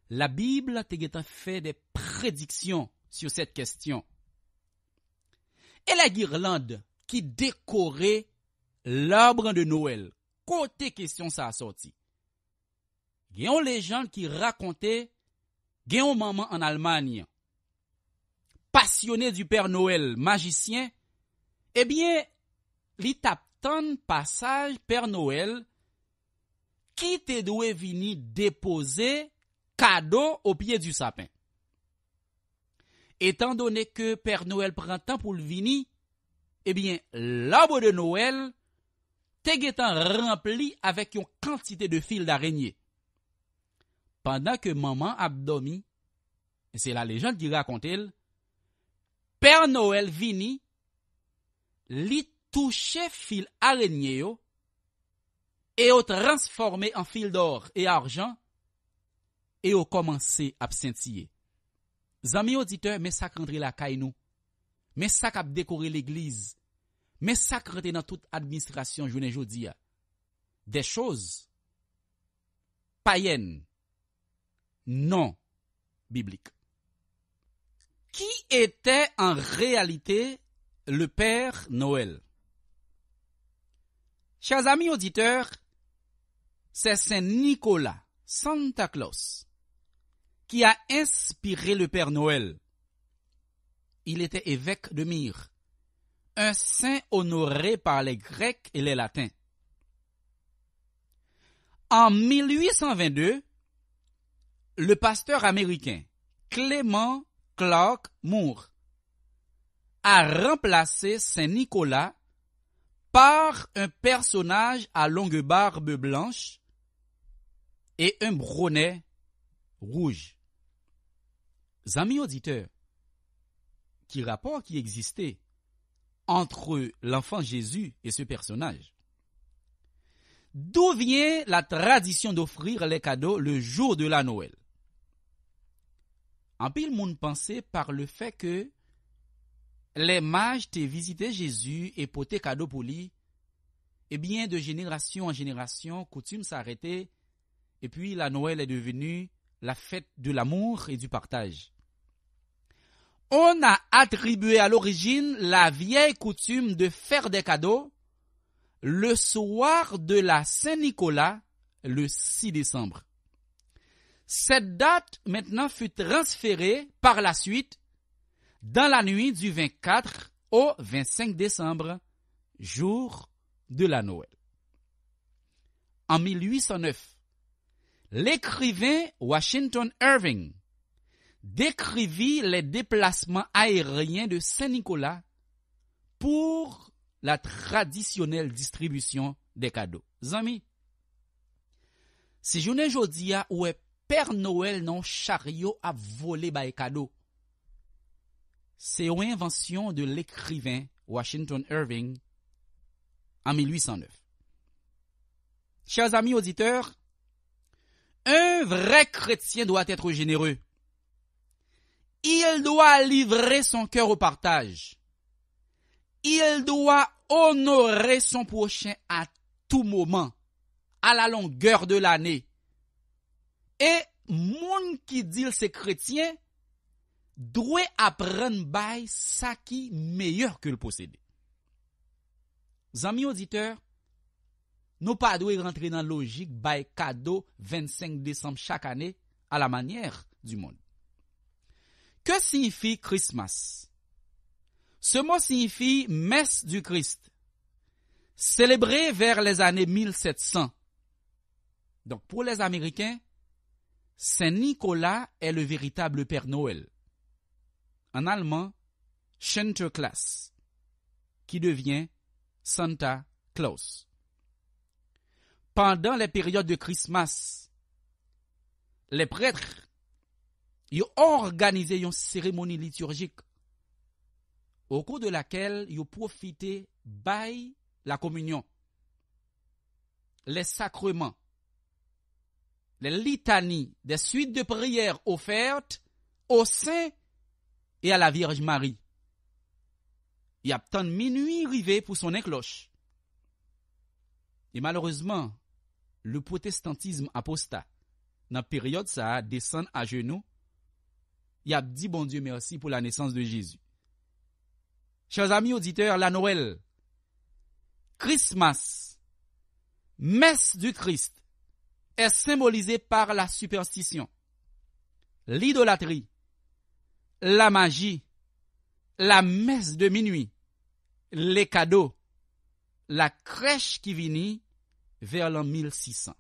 la Bible a fait des prédictions sur cette question. Et la guirlande qui décorait l'arbre de Noël, côté question ça a sorti. Il y a une légende qui racontait qu'il y a une maman en Allemagne, passionnée du Père Noël, magicien, eh bien, li tap tan passage Père Noël qui te doit venir déposer cadeau au pied du sapin. étant donné que Père Noël prend temps pour le venir, eh bien, l'arbre de Noël t'est rempli avec une quantité de fils d'araignée. Pendant que maman a dormi, et c'est la légende qui raconte elle, Père Noël vini, li touche fil araignée yo, et au transformé en fil d'or et argent, et au commencé à scintiller. Zami auditeurs, mais ça rentre la caille nous, mais ça cap décorer l'église, mais ça rentre dans toute administration journée jodi a. Des choses païennes, non bibliques. Qui était en réalité le Père Noël? Chers amis auditeurs, c'est Saint Nicolas, Santa Claus, qui a inspiré le Père Noël. Il était évêque de Myre, un saint honoré par les Grecs et les Latins. En 1822, le pasteur américain Clement Clark Moore a remplacé Saint Nicolas par un personnage à longue barbe blanche et un bonnet rouge. Amis auditeurs, qui rapport qui existait entre l'enfant Jésus et ce personnage? D'où vient la tradition d'offrir les cadeaux le jour de la Noël? En pile monde pensait par le fait que les mages t'aient visité Jésus et porté cadeau pour lui, et bien de génération en génération, coutume s'arrêtait, et puis la Noël est devenue la fête de l'amour et du partage. On a attribué à l'origine la vieille coutume de faire des cadeaux le soir de la Saint-Nicolas, le 6 décembre. Cette date maintenant fut transférée par la suite dans la nuit du 24 au 25 décembre, jour de la Noël. En 1809, l'écrivain Washington Irving décrivit les déplacements aériens de Saint-Nicolas pour la traditionnelle distribution des cadeaux. Zami, si journée jodia où est Père Noël non chariot a volé bay cadeau, c'est une invention de l'écrivain Washington Irving en 1809. Chers amis auditeurs, un vrai chrétien doit être généreux. Il doit livrer son cœur au partage. Il doit honorer son prochain à tout moment, à la longueur de l'année. Et moun qui dit c'est chrétien doit apprendre bay ça qui meilleur que le posséder. Amis auditeurs, nous pas doit rentrer dans la logique bay cadeau 25 décembre chaque année à la manière du monde. Que signifie Christmas? Ce mot signifie messe du Christ, célébrée vers les années 1700. Donc pour les Américains, Saint Nicolas est le véritable Père Noël. En allemand, Sinterklaas, qui devient Santa Claus. Pendant les périodes de Christmas, les prêtres ils organisé une cérémonie liturgique au cours de laquelle ils profité de la communion, les sacrements, les litanies, des suites de prières offertes aux saints et à la Vierge Marie. Il y a tant de minuit arrivé pour sonner cloche. Et malheureusement, le protestantisme apostat, dans la période ça, descend à genoux. Il a dit bon Dieu merci pour la naissance de Jésus. Chers amis auditeurs, la Noël, Christmas, messe du Christ, est symbolisée par la superstition, l'idolâtrie, la magie, la messe de minuit, les cadeaux, la crèche qui vinit vers l'an 1600.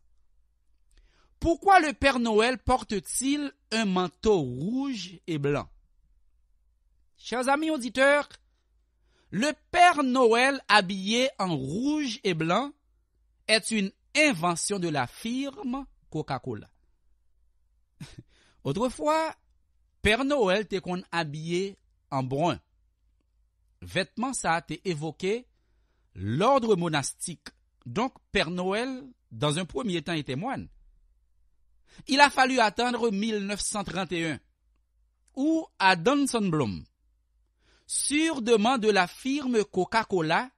Pourquoi le Père Noël porte-t-il un manteau rouge et blanc? Chers amis auditeurs, le Père Noël habillé en rouge et blanc est une invention de la firme Coca-Cola. Autrefois, Père Noël était habillé en brun. Vêtements ça a été évoqué l'ordre monastique. Donc Père Noël, dans un premier temps, était moine. Il a fallu attendre 1931, où Adam Sonnenblom, sur demande de la firme Coca-Cola,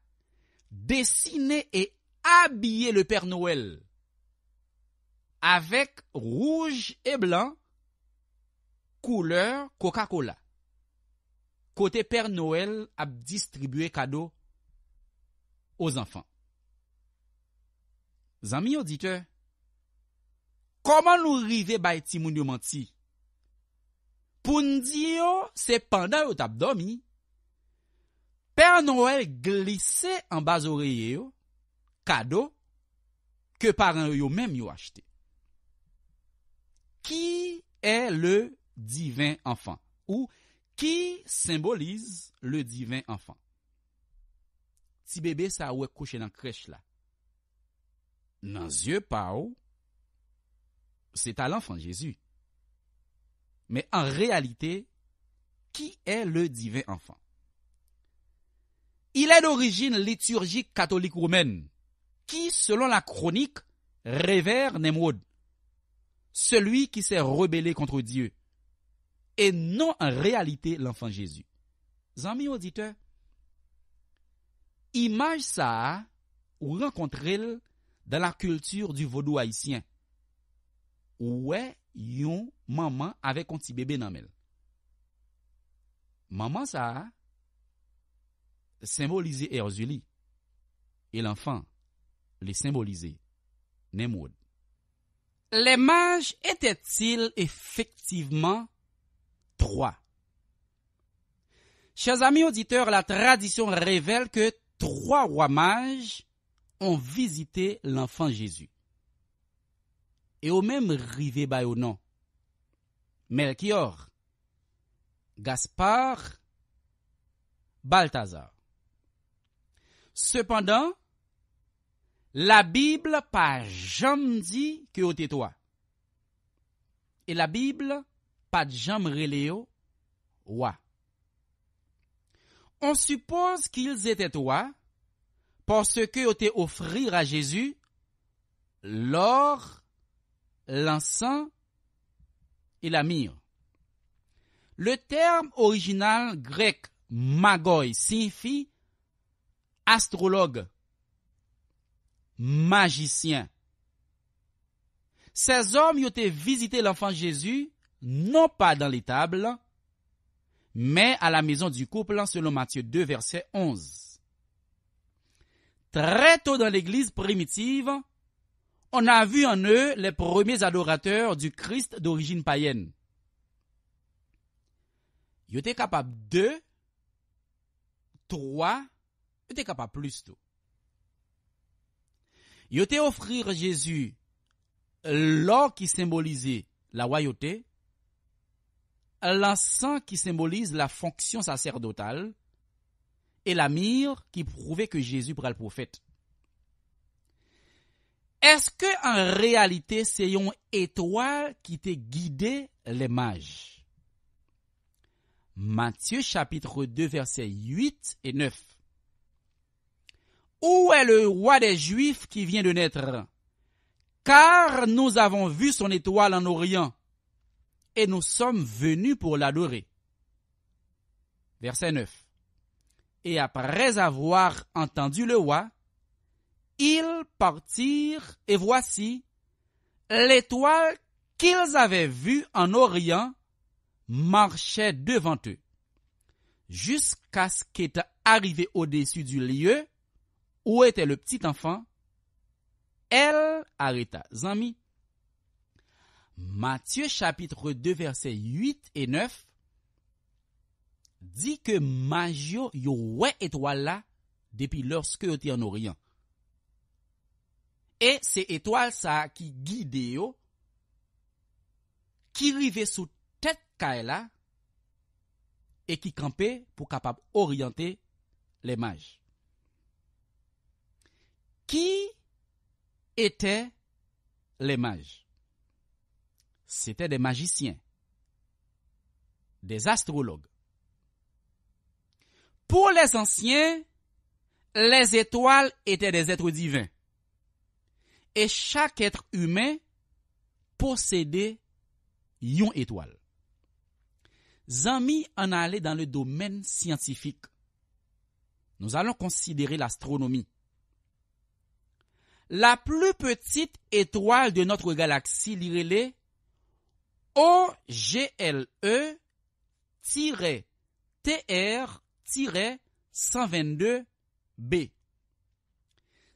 dessinait et habillait le Père Noël avec rouge et blanc, couleur Coca-Cola. Côté Père Noël a distribué cadeaux aux enfants. Amis auditeurs, comment nous arriver bay ti moun yo menti? Pour nous dire, c'est pendant yo tap dormi, Père Noël glissait en bas oreiller yo, cadeau que parents yo même yo acheté. Qui est le divin enfant? Ou qui symbolise le divin enfant? Si bébé ça ou couché dans crèche là. Dans yeux pa ou, c'est à l'enfant Jésus. Mais en réalité, qui est le divin enfant? Il est d'origine liturgique catholique romaine, qui, selon la chronique, révère Nemrod, celui qui s'est rebellé contre Dieu, et non en réalité l'enfant Jésus. Amis auditeurs, image ça, ou rencontrez dans la culture du vaudou haïtien. Ouais, yon maman avec un petit bébé dans mel. Maman ça symbolisait Erzuli et l'enfant les symbolisait Nemrod. Les mages étaient-ils effectivement trois? Chers amis auditeurs, la tradition révèle que 3 rois mages ont visité l'enfant Jésus. Et au même rivé ba au nom. Melchior, Gaspard, Balthazar. Cependant, la Bible pas jamais dit que c'était toi. Et la Bible pas jamais reléo wa. On suppose qu'ils étaient toi parce que ils offrir à Jésus l'or, l'encens et la myrrhe. Le terme original grec magoi signifie astrologue, magicien. Ces hommes ont visité l'enfant Jésus non pas dans l'étable, mais à la maison du couple selon Matthieu 2 verset 11. Très tôt dans l'église primitive, on a vu en eux les premiers adorateurs du Christ d'origine païenne. Ils étaient capables de 3, ils étaient capables plus tôt. Ils étaient offrir Jésus l'or qui symbolisait la royauté, l'encens qui symbolise la fonction sacerdotale, et la myrrhe qui prouvait que Jésus prenait le prophète. Est-ce que en réalité c'est une étoile qui t'a guidé les mages? Matthieu chapitre 2 versets 8 et 9. Où est le roi des Juifs qui vient de naître? Car nous avons vu son étoile en Orient et nous sommes venus pour l'adorer. Verset 9. Et après avoir entendu le roi, ils partirent et voici, l'étoile qu'ils avaient vue en Orient marchait devant eux, jusqu'à ce qu'était arrivé au-dessus du lieu où était le petit enfant. Elle arrêta. Zami, Matthieu chapitre 2 versets 8 et 9 dit que Magio yo ouais étoile là depuis lorsque yo était en Orient. Et c'est étoile ça qui guide yo, qui rive sous tête kaila, et qui campait pour capable orienter les mages. Qui étaient les mages? C'étaient des magiciens, des astrologues. Pour les anciens, les étoiles étaient des êtres divins. Et chaque être humain possédait une étoile. Zami en allait dans le domaine scientifique. Nous allons considérer l'astronomie. La plus petite étoile de notre galaxie, l'irélé, OGLE-TR-122b.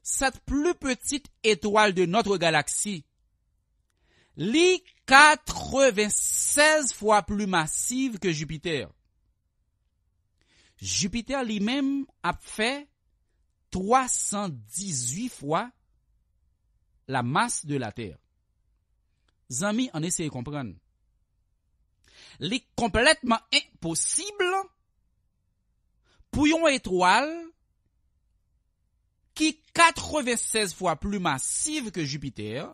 Cette plus petite étoile de notre galaxie, l'est 96 fois plus massive que Jupiter. Jupiter lui-même a fait 318 fois la masse de la Terre. Zami, on essaie de comprendre. L'est complètement impossible pour une étoile qui est 96 fois plus massive que Jupiter.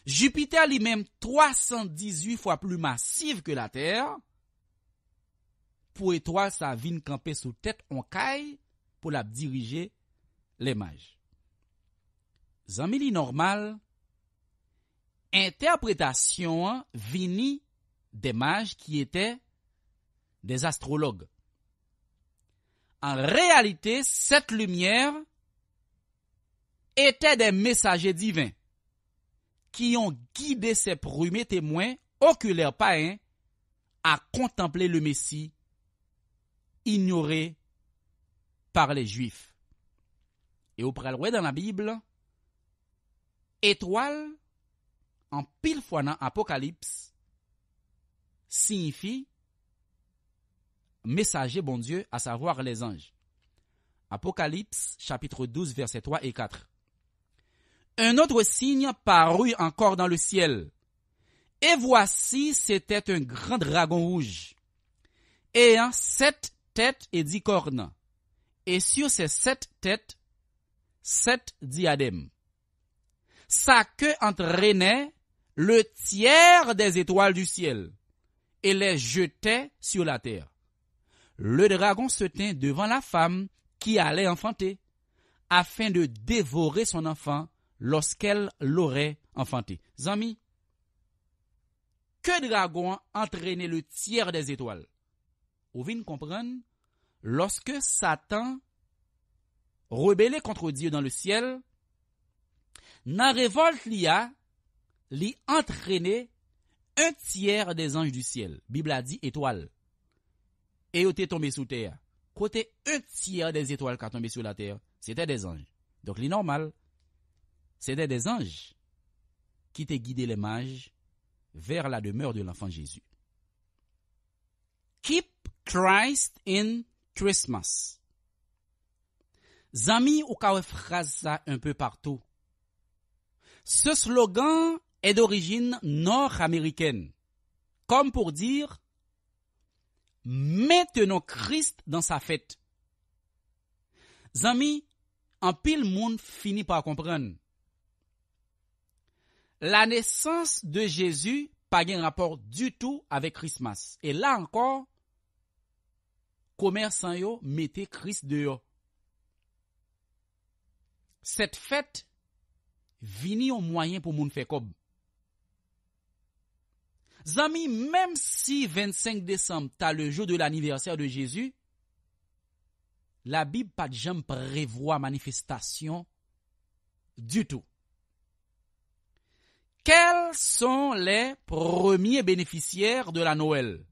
Jupiter lui-même 318 fois plus massive que la Terre. Pour étoile, ça vient camper sous tête en caille pour la diriger les mages. Zami normal, interprétation vini des mages qui étaient des astrologues. En réalité, cette lumière était des messagers divins qui ont guidé ces premiers témoins oculaires païens à contempler le Messie ignoré par les Juifs. Et au préalable dans la Bible, étoile, en pile fois dans Apocalypse, signifie messager bon Dieu, à savoir les anges. Apocalypse, chapitre 12, versets 3 et 4. Un autre signe parut encore dans le ciel. Et voici, c'était un grand dragon rouge, ayant 7 têtes et 10 cornes. Et sur ces 7 têtes, 7 diadèmes. Sa queue entraînait le tiers des étoiles du ciel et les jetait sur la terre. Le dragon se tint devant la femme qui allait enfanter, afin de dévorer son enfant lorsqu'elle l'aurait enfanté. Zami, que dragon entraînait le tiers des étoiles? Vous venez comprendre, lorsque Satan rebellait contre Dieu dans le ciel, dans révolte li entraîné un tiers des anges du ciel. Bible a dit étoile. Et il était tombé sous terre. Côté un tiers des étoiles qui sont tombées sur la terre, c'était des anges. Donc, les normal, c'était des anges qui étaient guidés les mages vers la demeure de l'enfant Jésus. Keep Christ in Christmas. Zami ou ka phrase ça un peu partout. Ce slogan est d'origine nord-américaine, comme pour dire maintenons Christ dans sa fête. Zami, en pile monde finit par comprendre. La naissance de Jésus pas un rapport du tout avec Christmas. Et là encore, commerçants yo mettez Christ dehors. Cette fête vini un moyen pour moun faire comme. Zami, même si 25 décembre, t'as le jour de l'anniversaire de Jésus, la Bible pas de jamais prévoit manifestation du tout. Quels sont les premiers bénéficiaires de la Noël?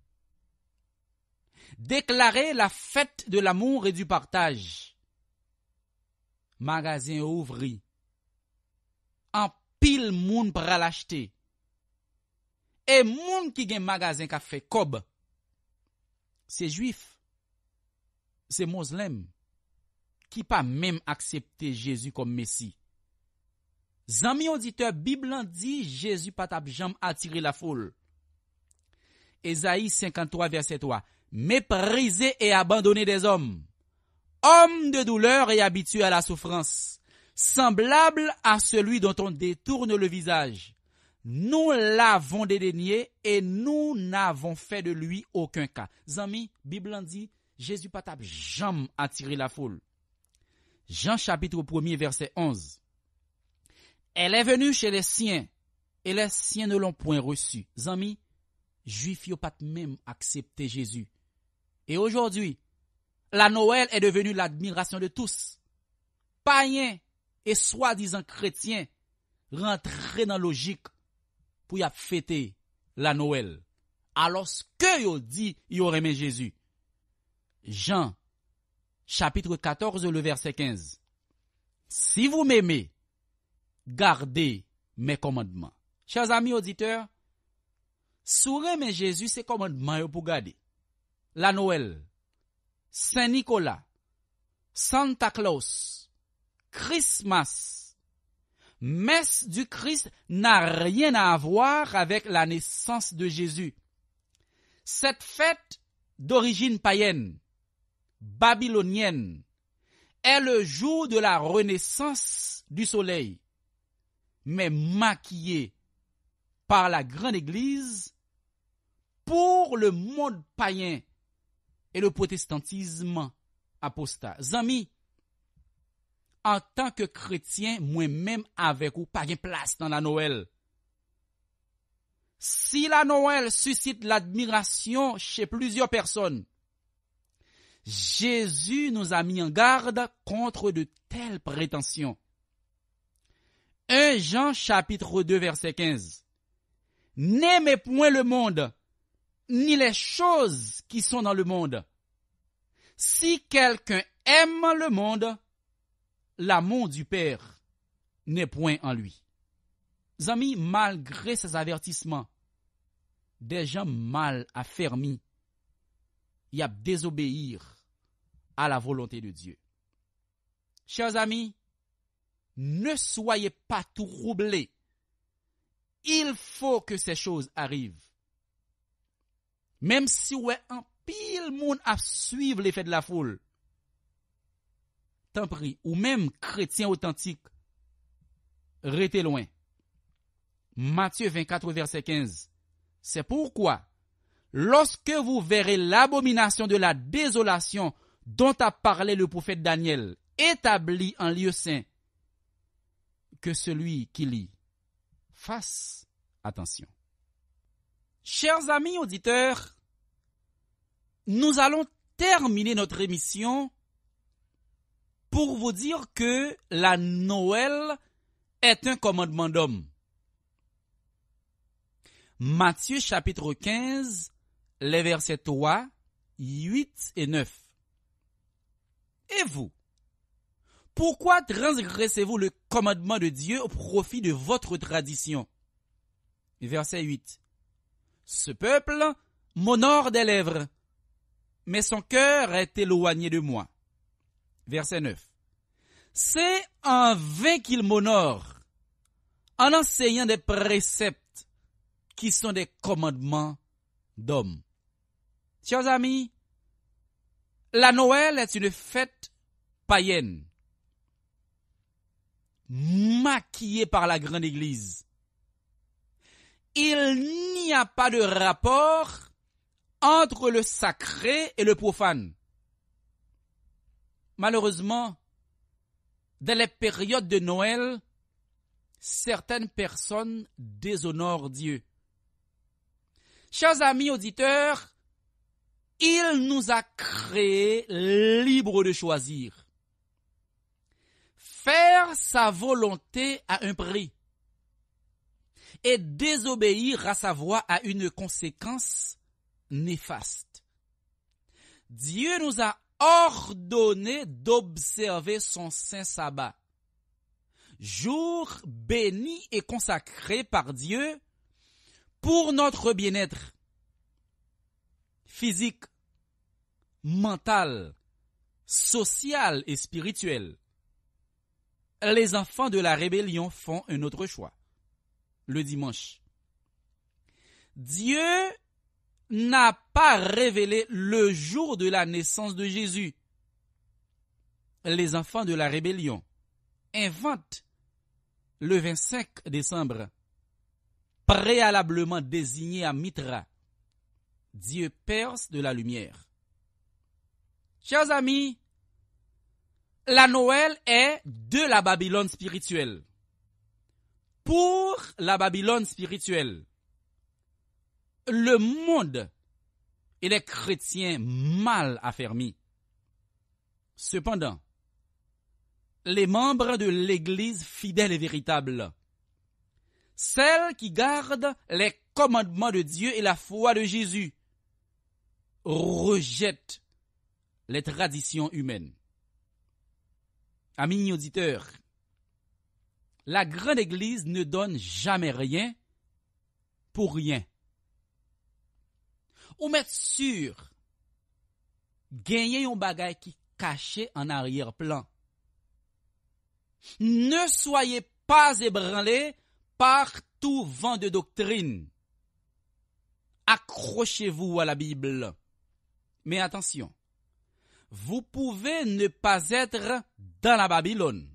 Déclarer la fête de l'amour et du partage. Magasin ouvri. En pile moun pral acheter. Et moun qui gen magasin qui fait kob, c'est juif, c'est musulman, qui pas même accepté Jésus comme Messie. Zami auditeur, Bible dit Jésus pas tap jam attirer la foule. Ésaïe 53, verset 3. Méprisé et abandonné des hommes, homme de douleur et habitué à la souffrance, semblable à celui dont on détourne le visage. Nous l'avons dédaigné et nous n'avons fait de lui aucun cas. Zami, Bible en dit, Jésus pas t'a jamais attiré la foule. Jean chapitre 1er, verset 11. Elle est venue chez les siens et les siens ne l'ont point reçu. Zami, juifs n'ont pas même accepté Jésus. Et aujourd'hui, la Noël est devenue l'admiration de tous. Païens et soi-disant chrétiens rentrés dans la logique pour y fêter la Noël. Alors que yo dit yo aimé Jésus. Jean chapitre 14 le verset 15. Si vous m'aimez, gardez mes commandements. Chers amis auditeurs, si aimez Jésus, c'est commandements yo pour garder. La Noël, Saint-Nicolas, Santa Claus, Christmas, messe du Christ n'a rien à voir avec la naissance de Jésus. Cette fête d'origine païenne, babylonienne, est le jour de la renaissance du soleil, mais maquillée par la grande église pour le monde païen et le protestantisme apostat. Zami, en tant que chrétien, moi-même avec ou pas de place dans la Noël. Si la Noël suscite l'admiration chez plusieurs personnes, Jésus nous a mis en garde contre de telles prétentions. 1 Jean chapitre 2 verset 15. N'aimez point le monde, ni les choses qui sont dans le monde. Si quelqu'un aime le monde, l'amour du Père n'est point en lui. Amis, malgré ces avertissements, des gens mal affermis, y a désobéir à la volonté de Dieu. Chers amis, ne soyez pas troublés. Il faut que ces choses arrivent. Même si ouais un pile monde à suivre l'effet de la foule. Tant pis, ou même chrétien authentique, restez loin. Matthieu 24, verset 15. C'est pourquoi, lorsque vous verrez l'abomination de la désolation dont a parlé le prophète Daniel, établi en lieu saint, que celui qui lit fasse attention. Chers amis auditeurs, nous allons terminer notre émission pour vous dire que la Noël est un commandement d'homme. Matthieu chapitre 15, les versets 3, 8 et 9. Et vous, pourquoi transgressez-vous le commandement de Dieu au profit de votre tradition? Verset 8. Ce peuple m'honore des lèvres, mais son cœur est éloigné de moi. Verset 9. C'est en vain qu'il m'honore, en enseignant des préceptes qui sont des commandements d'hommes. Chers amis, la Noël est une fête païenne, maquillée par la grande église. Il n'y a pas de rapport entre le sacré et le profane. Malheureusement, dans les périodes de Noël, certaines personnes déshonorent Dieu. Chers amis auditeurs, il nous a créés libres de choisir. Faire sa volonté a un prix. Et désobéir à sa voix a une conséquence néfaste. Dieu nous a ordonné d'observer son saint sabbat, jour béni et consacré par Dieu pour notre bien-être physique, mental, social et spirituel. Les enfants de la rébellion font un autre choix. Le dimanche. Dieu n'a pas révélé le jour de la naissance de Jésus. Les enfants de la rébellion inventent le 25 décembre, préalablement désigné à Mithra, dieu perse de la lumière. Chers amis, la Noël est de la Babylone spirituelle. Pour la Babylone spirituelle, le monde et les chrétiens mal affermis. Cependant, les membres de l'Église fidèle et véritable, celles qui gardent les commandements de Dieu et la foi de Jésus, rejettent les traditions humaines. Amis auditeurs, la grande Église ne donne jamais rien pour rien. Ou mettre sûr, gagner un bagage qui caché en arrière-plan. Ne soyez pas ébranlés par tout vent de doctrine. Accrochez-vous à la Bible. Mais attention, vous pouvez ne pas être dans la Babylone.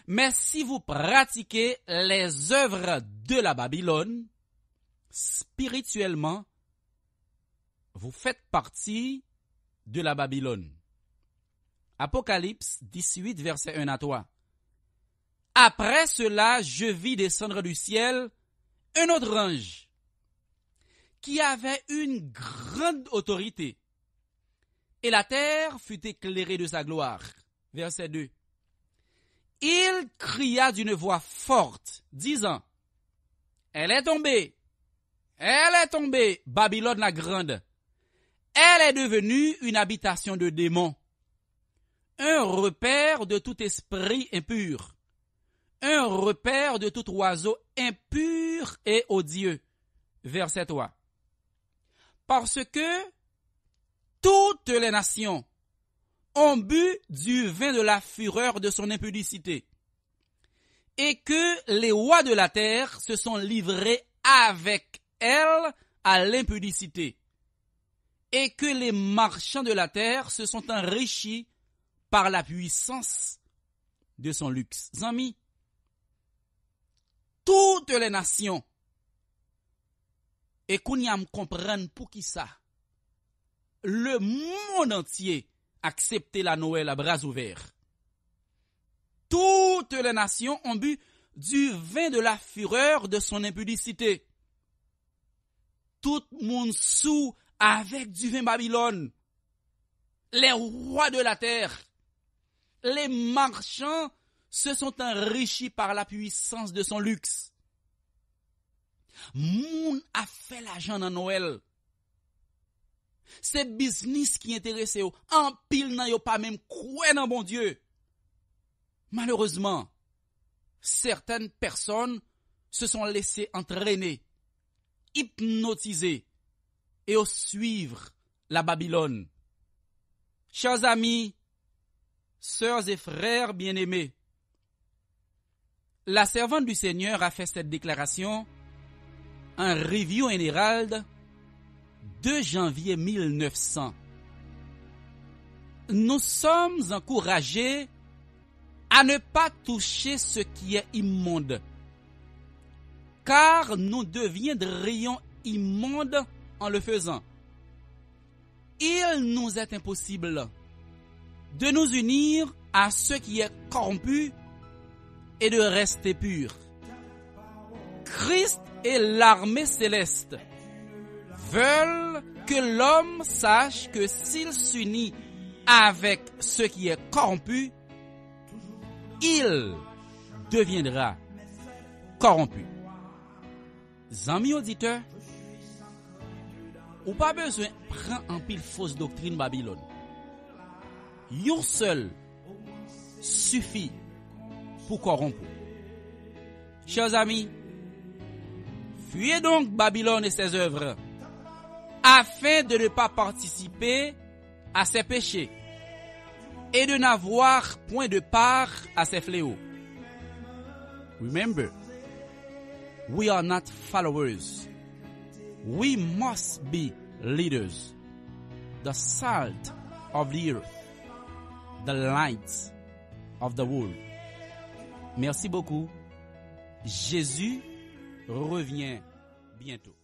Mais si vous pratiquez les œuvres de la Babylone, spirituellement, vous faites partie de la Babylone. Apocalypse 18, verset 1 à 3. Après cela, je vis descendre du ciel un autre ange qui avait une grande autorité. Et la terre fut éclairée de sa gloire. Verset 2. Il cria d'une voix forte, disant, Elle est tombée, Babylone la grande. Elle est devenue une habitation de démons, un repère de tout esprit impur, un repère de tout oiseau impur et odieux. Verset 3. Parce que toutes les nations ont bu du vin de la fureur de son impudicité, et que les rois de la terre se sont livrés avec elle à l'impudicité, et que les marchands de la terre se sont enrichis par la puissance de son luxe. Amis, toutes les nations, et qu'on y a me comprendre pour qui ça, le monde entier accepter la Noël à bras ouverts. Toutes les nations ont bu du vin de la fureur de son impudicité. Tout le monde sous avec du vin Babylone. Les rois de la terre, les marchands se sont enrichis par la puissance de son luxe. Moun a fait l'argent dans Noël. C'est business qui intéresse yo. En pile nan yo pas même croire dans bon Dieu. Malheureusement, certaines personnes se sont laissées entraîner, hypnotiser et au suivre la Babylone. Chers amis, sœurs et frères bien-aimés, la servante du Seigneur a fait cette déclaration en Review and Herald 2 janvier 1900. Nous sommes encouragés à ne pas toucher ce qui est immonde, car nous deviendrions immondes en le faisant. Il nous est impossible de nous unir à ce qui est corrompu et de rester pur. Christ et l'armée céleste veulent que l'homme sache que s'il s'unit avec ce qui est corrompu, il deviendra corrompu. Amis auditeurs, ou pas besoin de prendre en pile fausse doctrine Babylone. Yon seul suffit pour corrompre. Chers amis, fuyez donc Babylone et ses œuvres, afin de ne pas participer à ses péchés et de n'avoir point de part à ses fléaux. Remember, we are not followers, We must be leaders, the salt of the earth, the lights of the world. Merci beaucoup. Jésus revient bientôt.